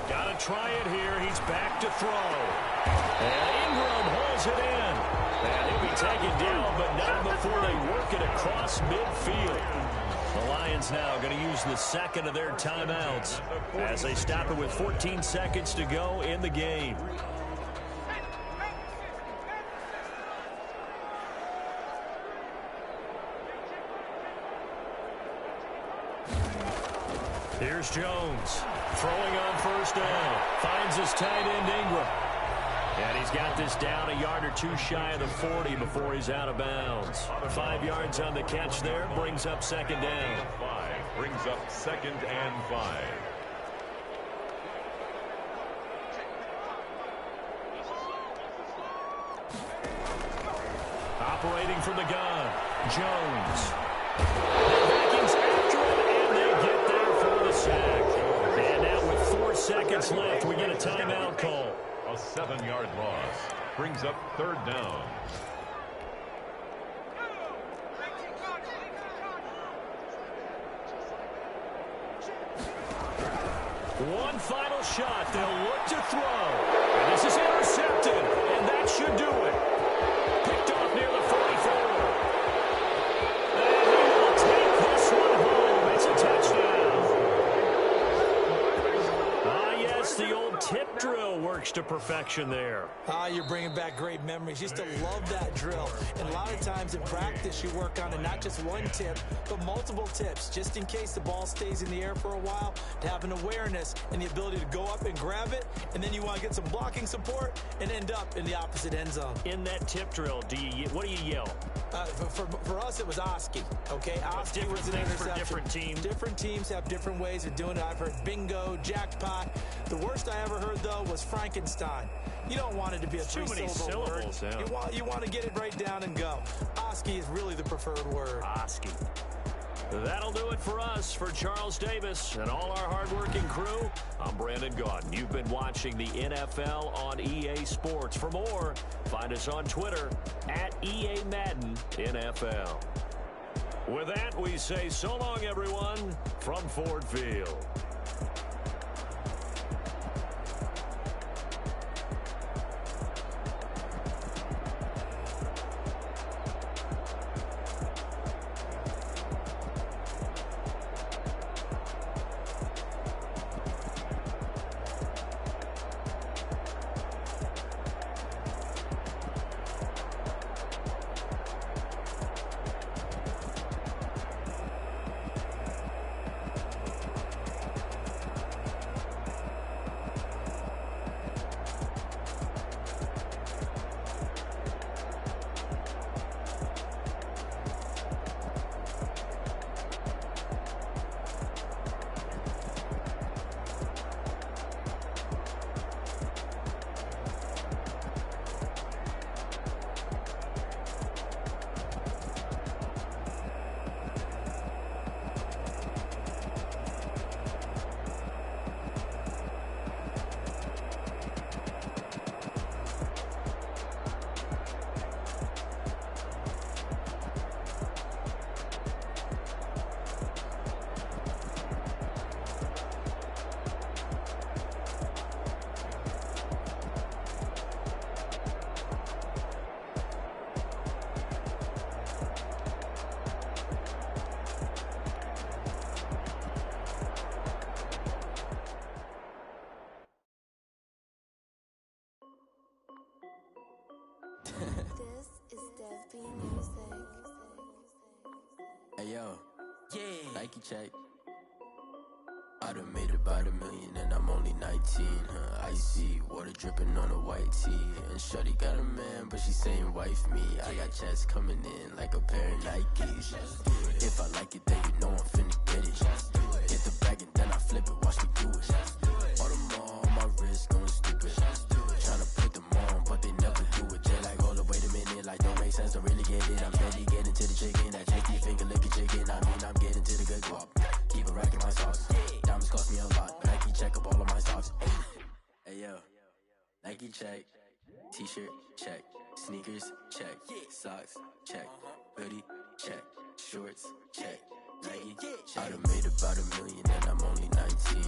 Got to try it here. He's back to throw. And Ingram hauls it in. And he'll be taken down, but not before they work it across midfield. The Lions now going to use the second of their timeouts as they stop it with 14 seconds to go in the game. Here's Jones throwing on first down. Finds his tight end Ingram. And he's got this down a yard or two shy of the 40 before he's out of bounds. 5 yards on the catch there. Brings up second down. Brings up 2nd and 5. Operating from the gun. Jones. Vikings after him, and they get there for the sack. And now with 4 seconds left, we get a timeout call. A 7-yard loss. Brings up 3rd down. One final shot. They'll look to throw. And this is intercepted. And that should do it. Picked off near the 44. And he will take this one home. It's a touchdown. Ah, yes, the old tip drill works to perfection there. You're bringing back great memories. Used to love that drill. And a lot of times in practice, you work on it, not just one tip, but multiple tips, just in case the ball stays in the air for a while, to have an awareness and the ability to go up and grab it, and then you want to get some blocking support and end up in the opposite end zone. In that tip drill, what do you yell? For us, it was Oski, okay? Oski was an interception. For different teams. Different teams have different ways of doing it. I've heard bingo, jackpot. The worst I ever heard, though, was Frankenstein. You don't want it to be a three-syllable word. Yeah. You want to get it right down and go. Oski is really the preferred word. Oski. That'll do it for us. For Charles Davis and all our hardworking crew, I'm Brandon Gaudin. You've been watching the NFL on EA Sports. For more, find us on Twitter at EA Madden NFL. With that, we say so long, everyone, from Ford Field. This is Dev B Music. Hey yo, yeah, Nike check. I done made about $1 million and I'm only 19. Icy water dripping on a white tee. And shorty got a man, but she saying wife me. I got checks coming in like a pair of Nikes. If I like it, then you know I'm finna get it. Hit the bag and then I flip it, watch me do it. All them on my wrist going stupid. Tryna put them on, but they never do it. They're like, hold up, wait a minute, like don't make sense, don't really get it. I'm steady getting to the chicken, that checky finger licking chicken. I mean, I'm getting to the good guap. Keep a rack in my socks. Diamonds cost me a lot. Nike check up all of my socks. Hey yo, Nike check. T-shirt check. Sneakers check. Socks check. Hoodie check. Shorts check. Nike check. I done made about $1 million and I'm only 19.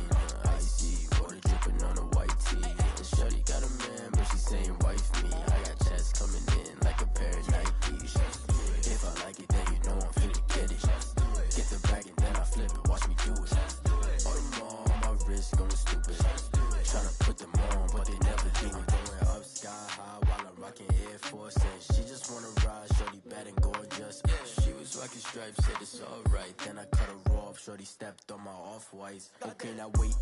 stripe, said it's alright. Then I cut her off, shorty stepped on my off-whites. Okay, now wait.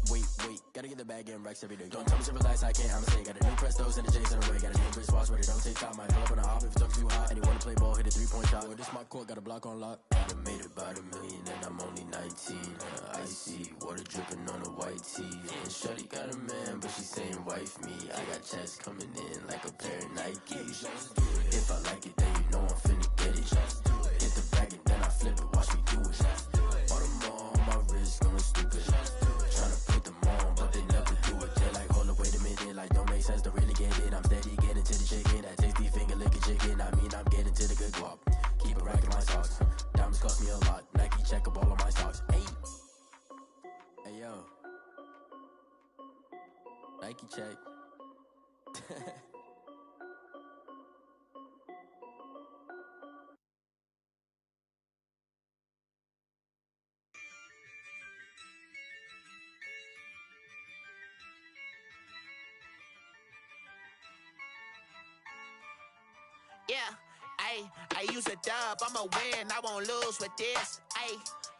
Gotta get the bag in racks every day. Don't tell me to relax, I can't, I'ma say. Got a new Prestos and the J's in the way. Got a new wristwatch, but it don't take time. I pull up on the hop if it talks too hot. And you wanna play ball, hit a 3-point shot. Well, this my court, got a block on lock. I done made about $1 million and I'm only 19. Icy, water dripping on a white tee. And shorty got a man, but she saying wife me. I got checks coming in like a pair of Nikes. If I like it, then you know I'm finna get it. Hit the bag and then I flip it, watch me do it. All them all on my wrist going stupid. Tryna put them on, but they never do it. They're like, hold up, wait a minute, like don't make sense to really get it. I'm steady getting to the chicken, that tasty finger licking chicken. I mean, I'm getting to the good guap. Keep it racking my socks. Diamonds cost me a lot. Nike check up all of my stocks. Hey yo, Nike check. Yeah, I use a dub, I'ma win, I won't lose with this.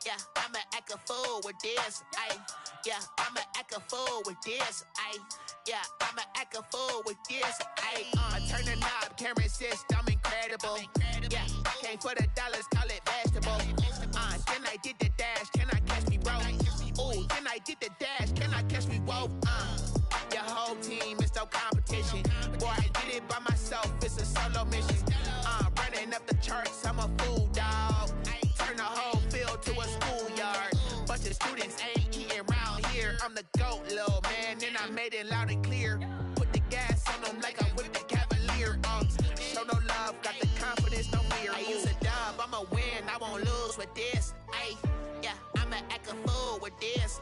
Yeah, I'ma act a fool with this. Yeah, I'ma act a fool with this. Yeah, I'ma act a fool with this. I turn the knob, camera assist, I'm incredible. Yeah, came for the dollars, call it vegetable. Then I did the dash, can I catch me, bro? Ooh, then I did the dash, can I catch me, whoa? Your whole team is no competition. Boy, I did it by myself, it's a solo mission. Running up the charts, I'm a fool, dog. Turn the whole field to a schoolyard. Bunch of students ain't eating around here. I'm the GOAT, little man, and I made it loud and clear. Put the gas on them like I'm with the Cavalier. Show no love, got the confidence, no fear. I use a dub, I'ma win, I won't lose with this. Yeah, I'ma act a fool with this.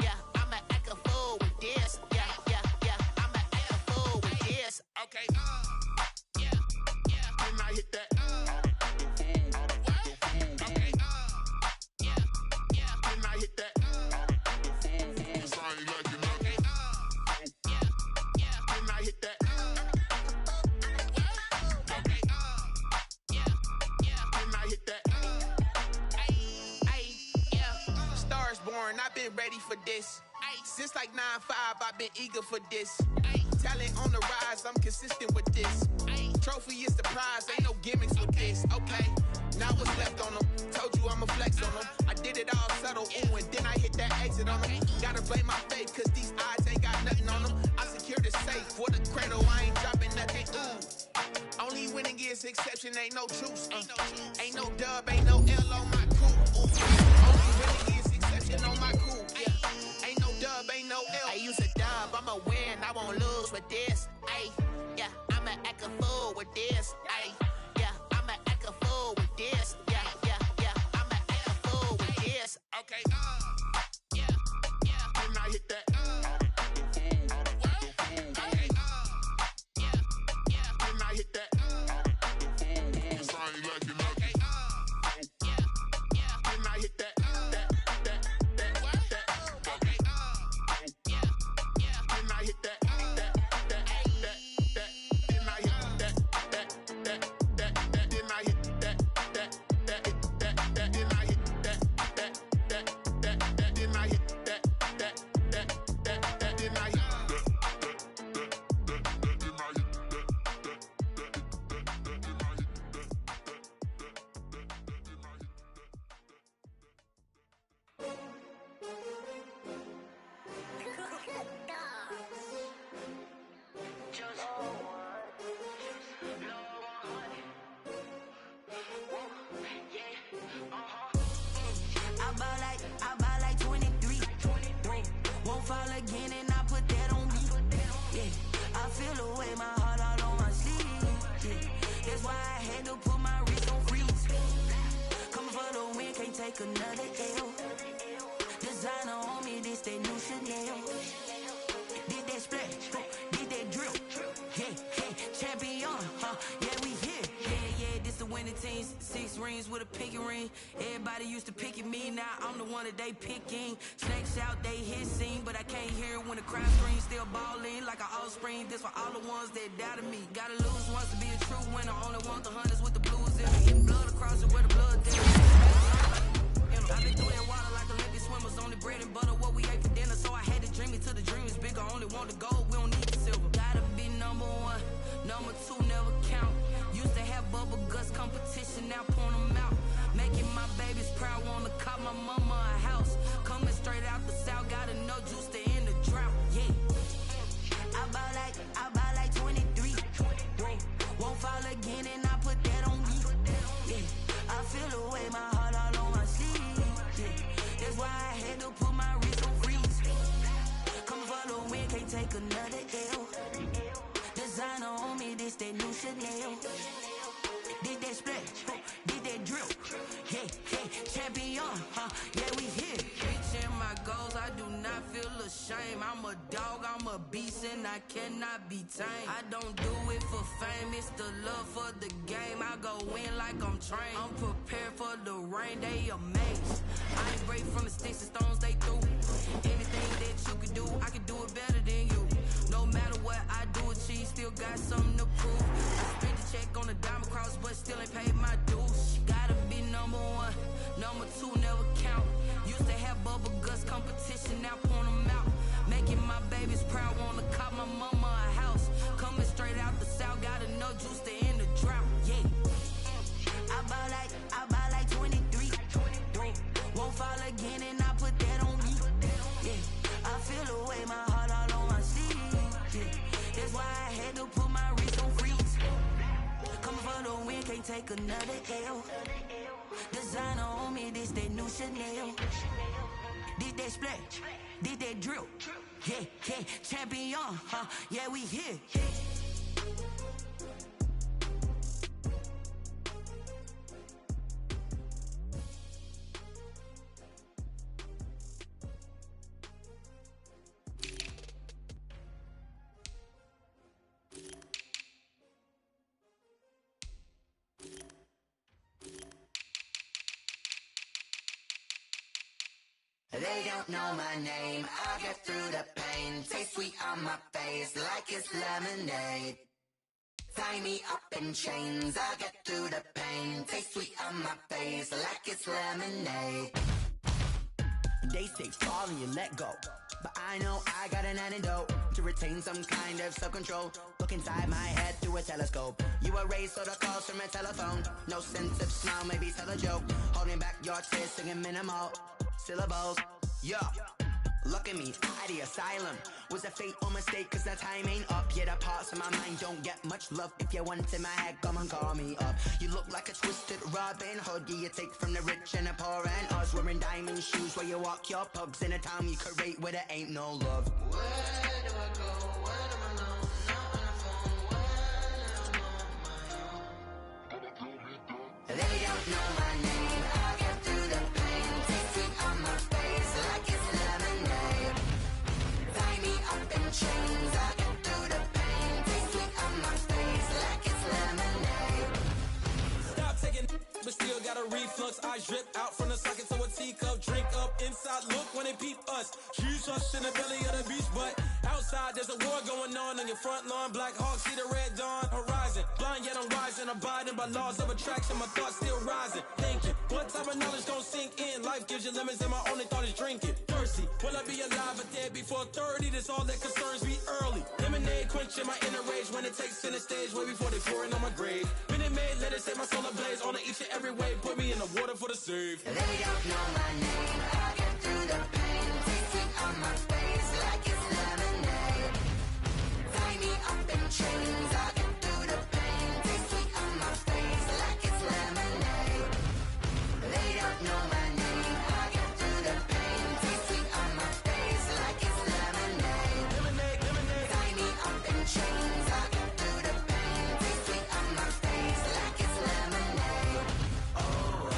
Yeah, I'ma act a fool with this. Yeah, I'ma act a fool with this. Okay, yeah, when I hit that. Okay, yeah, when I hit that. Sorry, like you know. Okay, yeah, when I hit that. Okay, yeah, when I hit that. Yeah, stars born, I've been ready for this. Since like 9-5, I've been eager for this. Talent on the rise, I'm consistent with this. Trophy is the prize, ain't no gimmicks with this. Okay, now what's left on them? Told you I'ma flex on them. I did it all subtle, ooh, and then I hit that exit on them. Gotta blame my faith, cause these odds ain't got nothing on them. I secured the safe for the cradle, I ain't dropping nothing, ooh. Only winning is exception, ain't no truce. Ain't no dub, ain't no L on my coupe. Only winning is exception on my coupe, yeah. Ain't no dub, ain't no L. I use a dub, I'ma win, I won't lose with this. Yeah, I'ma act a fool with this. Yeah, I'ma act a fool with this. Yeah, I'ma act a fool with this. Okay, yeah, when I hit that. Okay, yeah, when I hit that. Sorry, like you know. Okay, yeah, when I hit that. Okay, yeah, when I hit that. I buy like 23. Won't fall again and I put that on me. Yeah, I feel the way, my heart all on my sleeve. Yeah, that's why I had to put my wrist on freeze. Coming for the win, can't take another L. Designer on me, this that new Chanel. Did that splash, did that drill. Yeah, champion, yeah, we here. Yeah, this the winning team. 6 rings with a pinky ring. Everybody used to pick at me, now I'm the one that they picking. Snakes out, they hit scene, but I can't hear it when the crowd screams. Still balling like an offspring. This for all the ones that doubted me. Gotta lose once to be a true winner. Only want the hunters with the blues in me. Hit blood across it where the blood there. house. Coming straight out the south, got enough juice to end the drought. Yeah. I buy like 23. Won't fall again, and I put that on me. Yeah. I feel the way, my heart all on my sleeve. Yeah. That's why I had to put my wrist on freeze. Coming for the win, can't take another L. Designer on me, this that new Chanel. Did that splash, did that drill. Yeah, champion, yeah, we here. Reaching my goals, I do not feel ashamed. I'm a dog, I'm a beast, and I cannot be tamed. I don't do it for fame, it's the love for the game. I go in like I'm trained. I'm prepared for the rain, they amazed. I ain't break from the sticks and stones they threw. Anything that you can do, I can do it better than you. No matter what I do, achieve, still got something to prove. I spent the check on the diamond cross, but still ain't paid my dues. Gotta be number one, number two never count. Used to have bubble guts competition, now point them out. Making my babies proud, wanna cop my mama a house. Coming straight out the south, got enough juice to end the drought. Yeah. I buy like 23. Won't fall again, and I put that on me. Yeah. I feel the way, my heart all on my sleeve. Yeah. That's why I had to put my wrist on freeze. Coming for the win, can't take another L. Designer on me, this that new Chanel. Did that splash, did that drill. Yeah, champion, yeah, we here. They don't know my name, I'll get through the pain. Taste sweet on my face like it's lemonade. Tie me up in chains, I'll get through the pain. Taste sweet on my face like it's lemonade. They say fall and you let go, but I know I got an antidote to retain some kind of self-control. Look inside my head through a telescope. You erase all the calls from a telephone. No sense of smile, maybe tell a joke. Holding back your tears, singing minimal syllables. Yeah, look at me, at the asylum. Was a fate or mistake, cause the time ain't up. Yeah, the parts of my mind don't get much love. If you want in my head, come and call me up. You look like a twisted Robin Hood. Yeah, you take from the rich and the poor and us. Wearing diamond shoes while you walk your pugs in a town you create where there ain't no love. Where do I go? Where am I alone? Not on the phone. When I'm on my own. They don't know my name. I'll get through the pain. Taste sweet on my face like it's lemonade. Tie me up in chains. I'll get through the pain. Taste sweet on my face like it's lemonade. Stop taking, but still got a reflux. Eyes drip out from the socket to a teacup. Drink up inside, look when they peep us. Huge us in the belly of the beach, but outside there's a war going on your front lawn. Black Hawk see the red dawn horizon. Blind yet I'm rising, abiding by laws of attraction. My thoughts still rising. Thinking, what type of knowledge gon' sink in? Life gives you lemons and my only thought is drinking. Thirsty, will I be alive or dead before 30? That's all that concerns me early. Lemonade quenching my inner rage when it takes center stage way before they pour it on my grave. Minute Maid, let it set my soul ablaze. On each and every way, put me in the water for the save. They don't know my name. I'll get through the pain. Taste sweet on my face like it's lemonade. Tie me up in chains. I'll get through the pain. Taste sweet on my face like it's lemonade. They don't know my name. I'll get through the pain. Taste sweet on my face like it's lemonade. Tie me up in chains. I'll get through the pain. Taste sweet on my face like it's lemonade. Oh,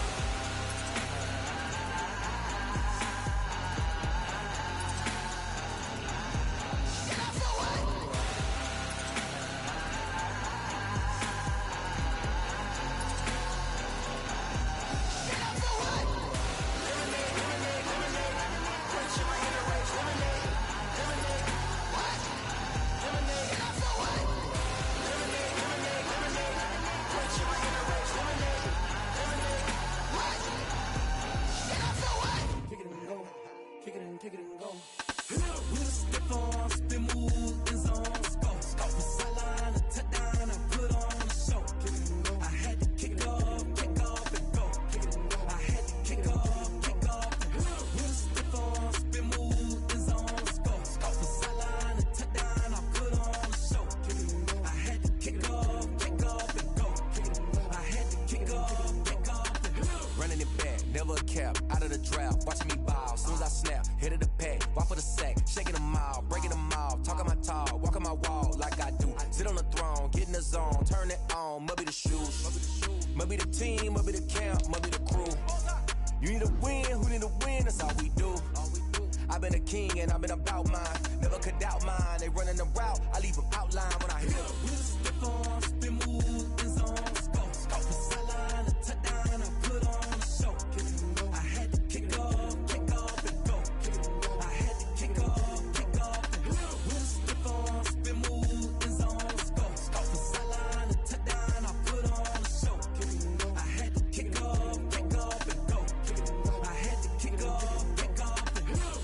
Head of the pack, walk for the sack, shaking them all, breaking them all, talking my talk, walking my wall like I do. Sit on the throne, get in the zone, turn it on, must be the shoes, must be the team, must be the camp, must be the crew. You need a win, who need a win, that's all we do. I've been a king and I've been about mine, never could doubt mine. They running the route, I leave them outline when I hit them. We just step on, spin, move, in zone, let's go. The sideline, the touchdown, I put on a show. I had to kick off and go. I had to kick off and go. We just step on, spin, move, in zone, let's go. The sideline, the touchdown, I put on a show. I had to kick off and go. I had to kick off and go.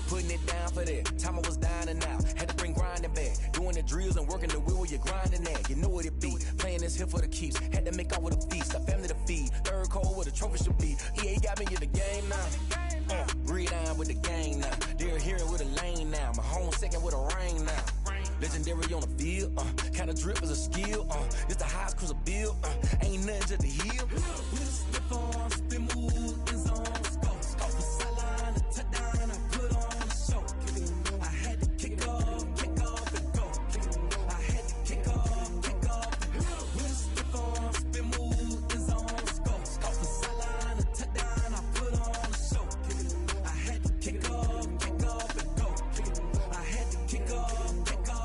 Putting it down for that, time I was down and out. Had to bring grinding back, doing the drills and working the wheel where you're grinding at. You know what it be, playing this here for the keeps. Had to make off with a feast, a family to feed. Third cold where the trophy should be. EA got me in the game now. Breathe down with the gang now. They're here with a lane now. My home second with a rain now. Legendary on the field, kinda drip is a skill. It's the highest cruiser bill, ain't nothing to the heel. We just step on, spin, move, in zone, let's go. The sideline, the touchdown, I put on a show. I had to kick off and go. I had to kick off and go. We just step on, spin, move, in zone, let's go. The sideline, the touchdown, I put on a show. I had to kick off and go. I had to kick off and go.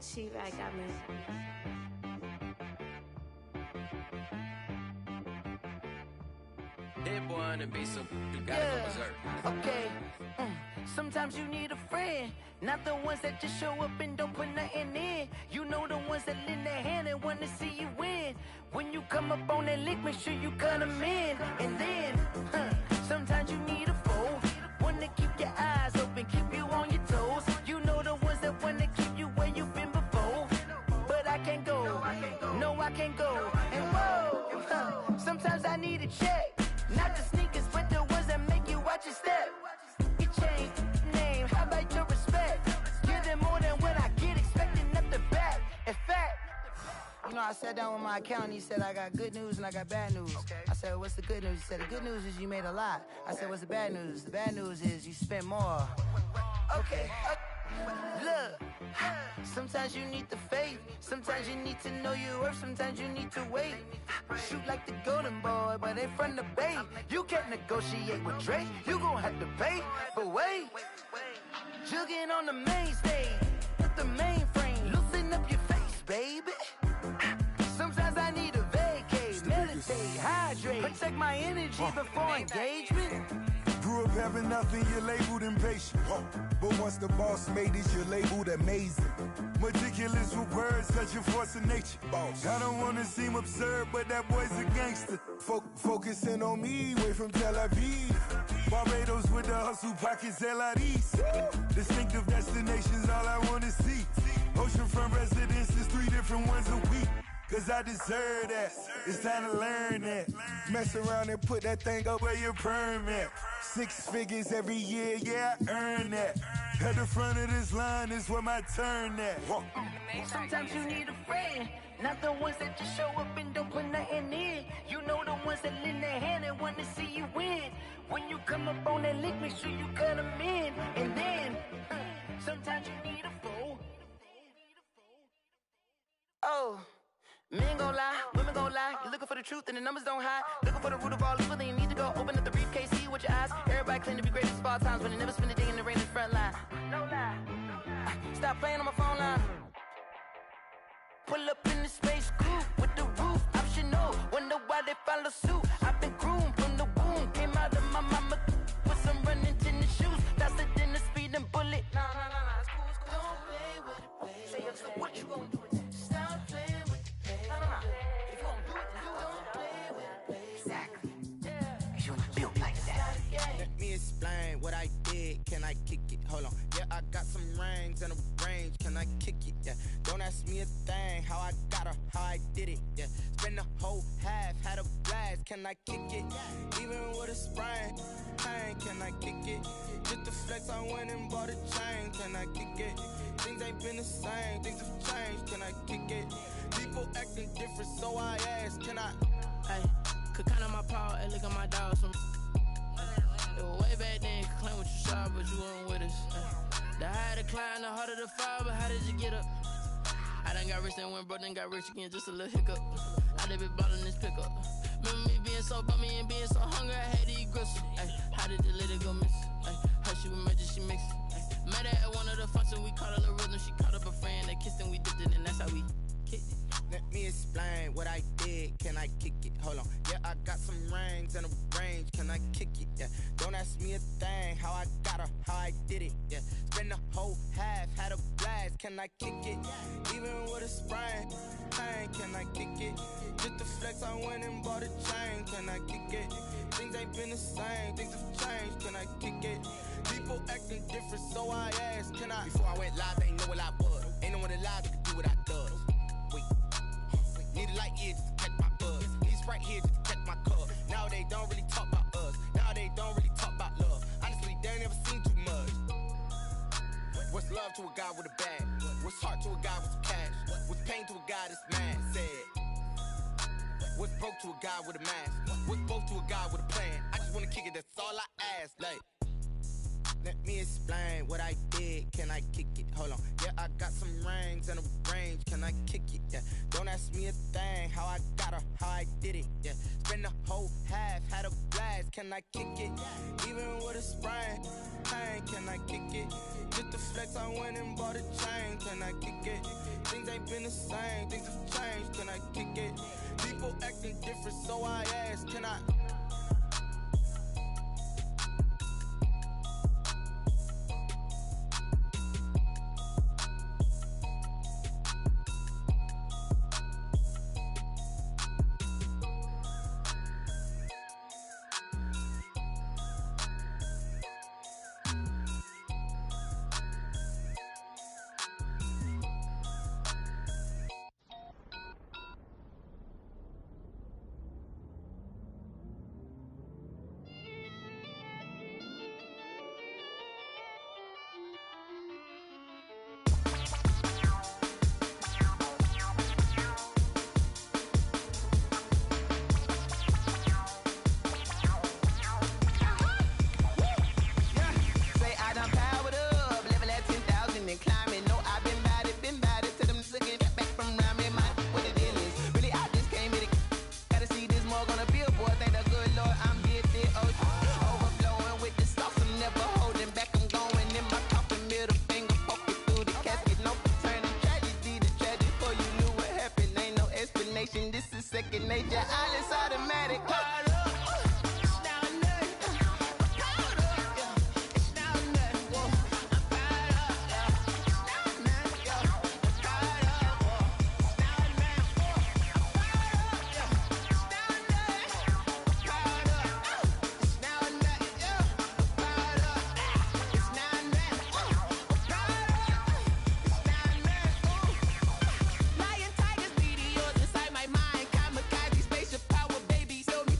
She right, got me. That boy on the beat, so you gotta go berserk. Okay. Sometimes you need a friend, not the ones that just show up and don't put nothing in. You know the ones that lend their hand and want to see you win. When you come up on that lick, make sure you cut them in. And then, sometimes you need a foe, one to keep your eyes open, keep you on your toes. You know the ones that want to keep you where you've been before. But I can't go, no I can't go. And whoa, sometimes I need a check, not the sneakers, but the ones that make you watch your step. You change name, how about your respect? Give them more than what I get, expecting nothing back. In fact, you know, I sat down with my accountant, he said I got good news and I got bad news. I said, what's the good news? He said, the good news is you made a lot. I said, what's the bad news? The bad news is you spent more. Okay. Look, sometimes you need the faith, sometimes you need to know your worth, sometimes you need to wait. Shoot like the golden boy, but in front of the bay. You can't negotiate with Drake, you gon' have to pay. But wait, jugging on the main stage, with the mainframe, loosen up your face, baby. Sometimes I need a vacate, meditate, hydrate, protect my energy before engagement. Grew up having nothing, you're labeled impatient. But once the boss made it, you're labeled amazing. Meticulous with words, such a force of nature. I don't wanna seem absurd, but that boy's a gangster. Focusing on me, way from Tel Aviv. Barbados with the hustle pockets, LIDs. Distinctive destinations, all I wanna see. Oceanfront residences, 3 different ones a week. Cause I deserve that, it's time to learn that. Mess around and put that thing up where your permit. 6 figures every year, yeah, I earn that. At the front of this line is where my turn at. Sometimes you need a friend, not the ones that just show up and don't put nothing in. You know the ones that lend their hand and want to see you win. When you come up on that lick, make sure you cut them in. And then, sometimes you need a foe. Oh. Men gon' lie, women gon' lie. You're looking for the truth and the numbers don't hide. Looking for the root of all evil, then you need to go open up the briefcase, see with your eyes. Everybody claim to be greatest of all times, but they never spend a day in the rain in the front line. No lie. Stop playing on my phone line. Pull up in the space coupe with the roof optional. Wonder why they follow suit. I've been groomed from the womb. Came out of my mama with some running tennis shoes. Faster than the speeding bullet. Nah, it's cool, it's cool. Don't play with it, baby. Say so what you gon' do? Stop playing with it, baby. Nah. If you gon' do it, then don't play with it, baby. Exactly. Cause you're not built like that. Let me explain what I did. Can I kick it? Hold on. Yeah, I got some rings and a range. Can can I kick it? Yeah, don't ask me a thing, how I got her, how I did it. Yeah, spend the whole half, had a blast, can I kick it? Even with a sprain, pain, can I kick it? Just the flex, I went and bought a chain, can I kick it? Things ain't been the same, things have changed, can I kick it? People acting different, so I ask, can I? Hey, could count on my power, hey, look at my dogs from. It was way back then, could claim what you saw, but you weren't with us. The higher the climb, the harder the fall, but how did you get up? I done got rich, then went broke, then got rich again, just a little hiccup. I done been ballin' this pickup. Remember me being so bummy and being so hungry, I had to eat gristle. Ay, how did the lady go miss? Ay, how she was magic, she mixed. Met her at one of the functions, we caught a little rhythm, she caught up a friend, they kissed and we dipped it, and that's how we kicked it. Let me explain what I did, can I kick it? Hold on, yeah, I got some rings and a range, can I kick it? Yeah, don't ask me a thing, how I got her, how I did it. Yeah, spend the whole half, had a blast, can I kick it? Even with a sprain, pain, can I kick it? Just the flex, I went and bought a chain, can I kick it? Things ain't been the same, things have changed, can I kick it? People acting different, so I asked, can I? Before I went live, they ain't know what I was. Ain't no one alive that could do what I does. Wait, need a light year just to catch my buzz. Need a Sprite here just to catch my cup. Now they don't really talk about us. Now they don't really talk about love. Honestly, they ain't never seen too much. What's love to a guy with a bag? What's heart to a guy with some cash? What's pain to a guy that's mad? Said. What's broke to a guy with a mask? What's both to a guy with a plan? I just wanna kick it, that's all I ask. Like, let me explain what I did, can I kick it? Hold on, yeah, I got some rings and a range, can I kick it? Yeah, don't ask me a thing, how I got her, how I did it. Yeah, spend the whole half, had a blast, can I kick it? Even with a sprain, pain, can I kick it? Just the flex, I went and bought a chain, can I kick it? Things ain't been the same, things have changed, can I kick it? People acting different, so I ask, can I? Lion, tigers, meteors inside my mind. Kamikaze, spaceship power, baby. Show me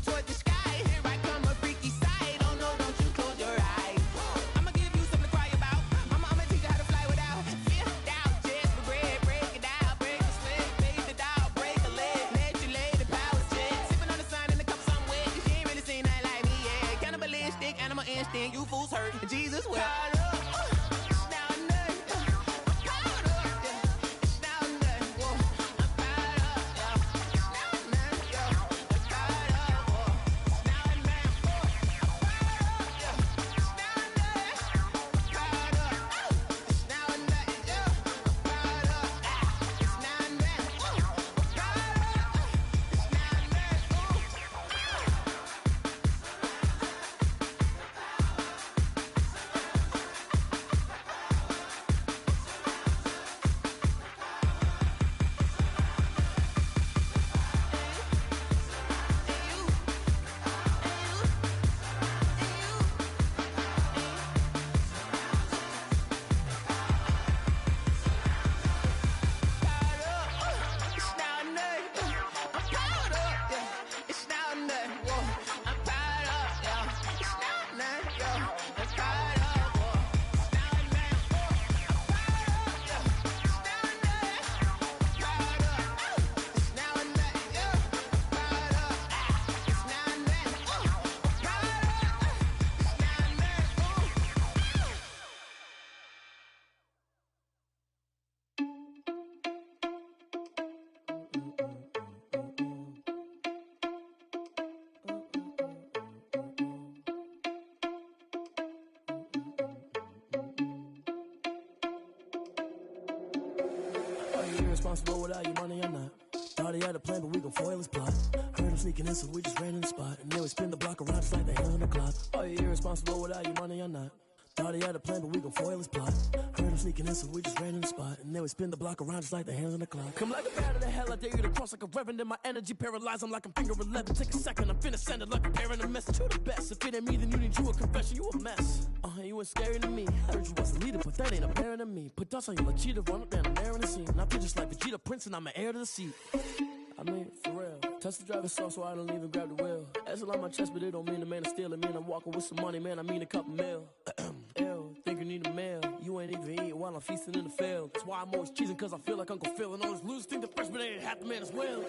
you irresponsible without your money or not? Thought he had a plan, but we gon' foil his plot. Heard him sneaking in, so we just ran in the spot. And then we spin the block around just like the hands on the clock. Are you irresponsible without your money or not? Thought he had a plan, but we gon' foil his plot. Heard him sneaking in, so we just ran in the spot. And then we spin the block around just like the hands on the clock. Come like a bat of the hell, I dare you to cross like a reverend. In my energy paralyzed, I'm like I'm finger 11. Take a second, I'm finna send it like a parent a message to the best. If it ain't me, then you need you a confession, you a mess. You ain't scary to me. Heard you was a leader, but that ain't apparent to me. Put dust on you like cheetah, run up down the air in the scene. I feel just like Vegeta Prince, and I'm an heir to the seat. I mean, for real. Touch the driver's soft, so I don't even grab the wheel. That's on my chest, but it don't mean the man is stealing. Mean I'm walking with some money, man, I mean a couple mil. Ew, think you need a meal. You ain't even eating while I'm feasting in the field. That's why I'm always cheesing, cause I feel like Uncle Phil. And all this lose think the freshman ain't half the man as well.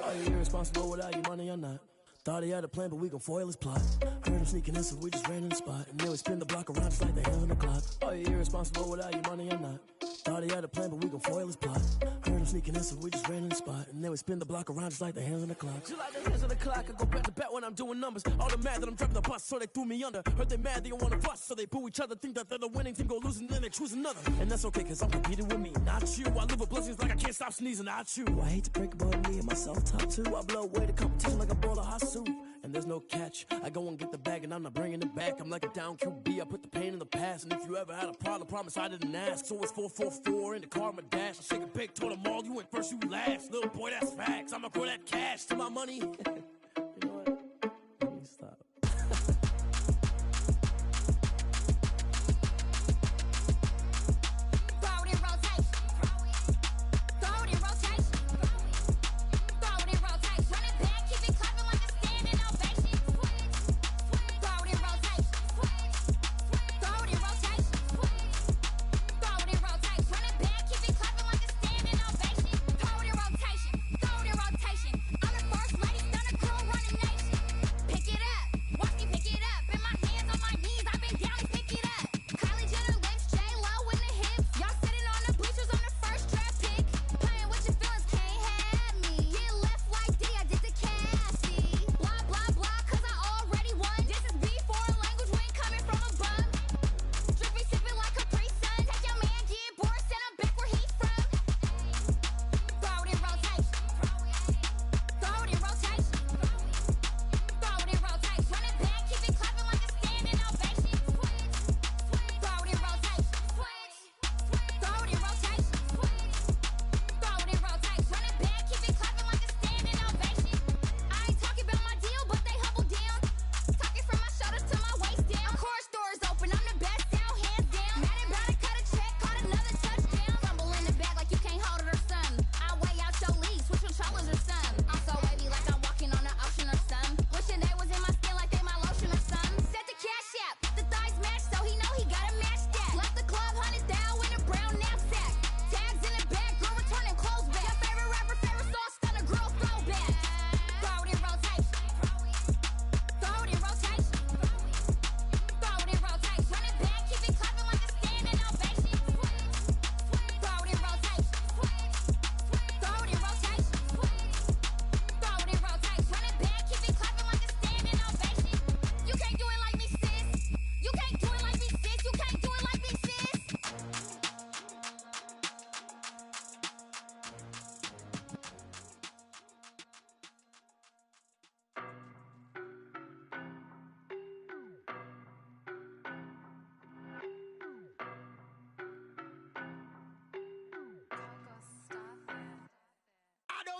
Are you irresponsible without your money or not? Thought he had a plan, but we gon' foil his plot. Heard him sneaking in, so we just ran in the spot. And then we spin the block around just like the hands on the clock. Are you irresponsible without your money or not? Thought he had a plan, but we gon' foil his plot. Heard him sneaking in, so we just ran in the spot. And then we spin the block around just like the hands on the clock. Just like the hands on the clock, I go back to back when I'm doing numbers. All the mad that I'm driving the bus, so they threw me under. Heard they mad, they don't wanna bust, so they boo each other. Think that they're the winning team, go losing, then they choose another. And that's okay, cause I'm competing with me, not you. I live with blessings like I can't stop sneezing, not you. I hate to break about me and myself top two. I blow away the competition like a bowl of hot soup. And there's no catch. I go and get the bag and I'm not bringing it back. I'm like a down QB, I put the pain in the past. And if you ever had a problem, promise I didn't ask. So it's 4-4-4 in the car, my dash. I shake a big, told them all, you went first, you last. Little boy, that's facts. I'ma grow that cash to my money. You know what? Let me stop.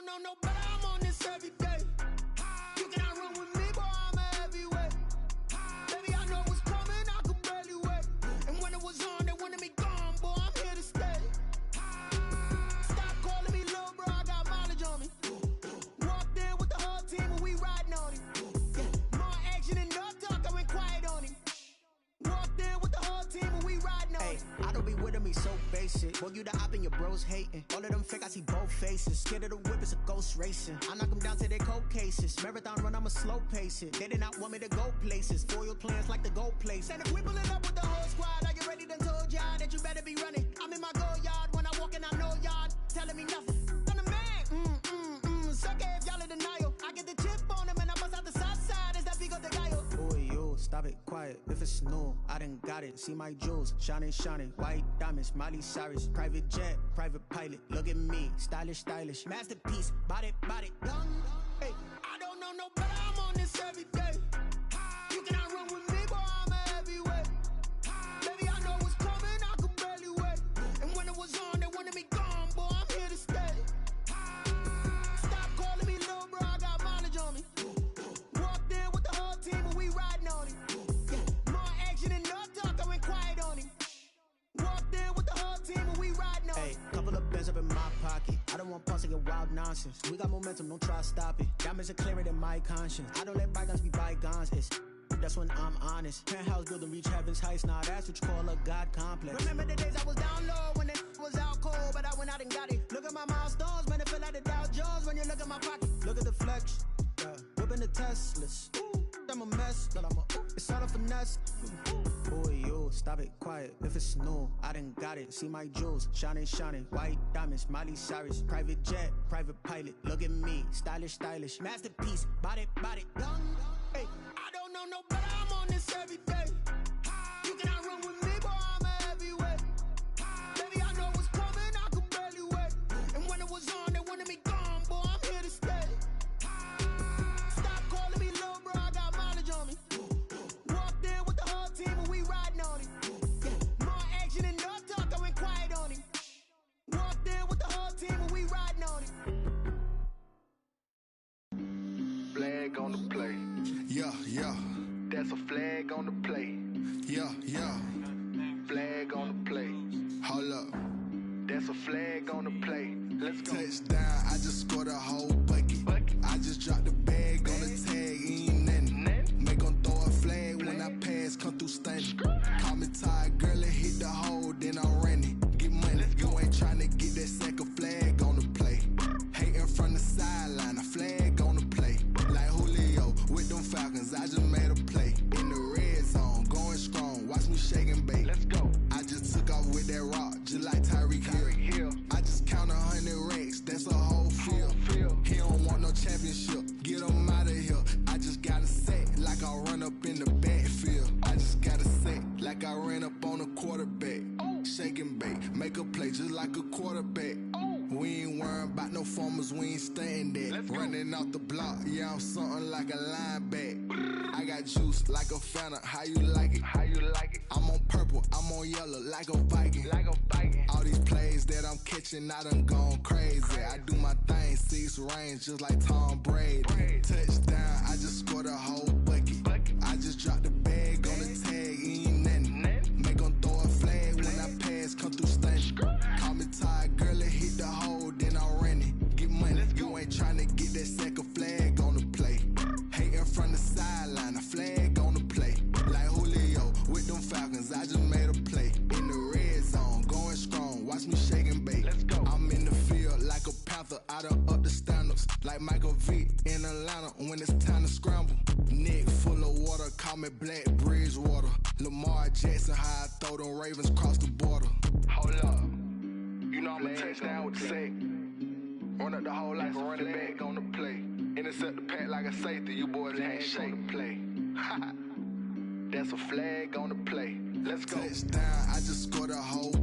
don't know no better, I'm on this every day. You cannot run with me, boy, I'm a heavyweight. Baby, I know what's coming, I could barely wait. And when it was on, they wanted me gone, boy, I'm here to stay. Stop calling me little bro, I got mileage on me. Walked in with the whole team and we riding on him. Yeah. More action and no talk, I went quiet on him. Walked in with the whole team and we riding on him. I don't be with me so basic. Boy, you the op and your bros hating. All of them fake, I see both faces. Scared of the whip, it's a ghost racing. I knock them down to their cold cases. Marathon run, I'ma slow pace it. They did not want me to go places. Foil plans like the gold place. And if we pulling up with the whole squad, are you ready? Done told y'all that you better be running. I'm in my go yard. When I walk in, I know y'all telling me nothing. I'm the man. Suck it if y'all in denial. I get the chip on him and I bust out the south side. Is that Vigo de Gallo? Boy, yo, stop it, quiet. quiet if it's new. I done got it. See my jewels, shining, shining. White diamonds, Miley Cyrus. Private jet, private pilot. Look at me, stylish, stylish. Masterpiece, body, body, young. Hey, I don't know no better. I'm on this every day. You cannot run with me, boy. I'm a heavyweight. Baby, I know what's coming. I could barely wait. And when it was on, they wanted me gone, boy. I'm here to stay. Stop calling me little bro. I got mileage on me. Walked in with the whole team and we riding on it. Yeah, more action and no talk. I went quiet on him. Walked in with the whole team and we riding on it. Couple of bands up in my pocket. I don't want pause to get wild nonsense. We got momentum, don't try to stop it. Diamonds are clearer than my conscience. I don't let bygones be bygones. That's when I'm honest. Penthouse building reach heaven's heights. Now that's what you call a God complex. Remember the days I was down low when it was out cold, but I went out and got it. Look at my milestones, man, it feel like the Dow Jones when you look at my pocket. Look at the flex, whipping the Teslas. I'm a mess, but it's all a finesse. Boy, you stop it, quiet if it's new. I done got it. See my jewels, shining, shining. White diamonds, Miley Cyrus. Private jet, private pilot. Look at me, stylish, stylish. Masterpiece, body, body, young. Hey, I don't know no better. I'm on this every day. You cannot run with me, boy. I'm a heavyweight. Baby, I know what's coming. I could barely wait. And when it was on, they wanted me gone, boy. I'm here to stay. Stop calling me little bro. I got mileage on me. Walked in with the whole team and we riding on it. Yeah, more action and no talk. I went quiet on him. Walked in with the whole team and we riding on it. Flag on the play. Yeah, yeah. That's a flag on the play. Yeah, yeah. Flag on the play. Hold up. That's a flag on the play. Let's go. Touchdown, I just scored a whole bucket. I just dropped the bag on the tag, ain't nothing. Make 'em throw a flag when I pass, come through stunning. Call me tired, girl, and hit the hole, then I'm running. Get money, you ain't tryna get that second flag on the play. Hating from the sideline, a flag on the play. Like Julio with them Falcons, I just made a play. In the red zone, going strong, watch me shake and bake. Let's go. I just took off with that rock, just like Tyreek Hill. I just count 100 racks, that's a whole field. He don't want no championship, get him out of here. I just got a set, like I run up in the backfield. I just got a set, like I ran up on a quarterback. Shake and bake, make a play just like a quarterback. We ain't worrying about no formers, we ain't staying there. Running off the block, yeah, I'm something like a linebacker. I got juice like a Fanta, how you like it? How you like it? I'm on purple, I'm on yellow, like a Viking. Like a Viking. All these plays that I'm catching, I done gone crazy. I do my thing, 6 range, just like Tom Brady. Touchdown, I just scored a whole bucket. I just dropped the bag on the tag, ain't nothing. Make 'em throw a flag when I pass, come through stunning. Call me tired, girl, and hit the hole, then I'm running. Get money, you ain't tryna get that second flag on the play. Hating from the sideline, a flag on the play. Like Julio with them Falcons, I just made a play. In the red zone, going strong, watch me shake and bake. Let's go. I'm in the field like a panther, I done up the standards. Like Michael Vick in Atlanta when it's time to scramble. Neck full of water, call me Black Bridgewater. Lamar Jackson, how I throw them Ravens cross the border. Hold up. You know I'm a touchdown with the sack. Run up the whole like a running back on the play. Intercept the pack like a safety, you boys ain't shake the play. That's a flag on the play. Let's go. Touchdown, I just scored a whole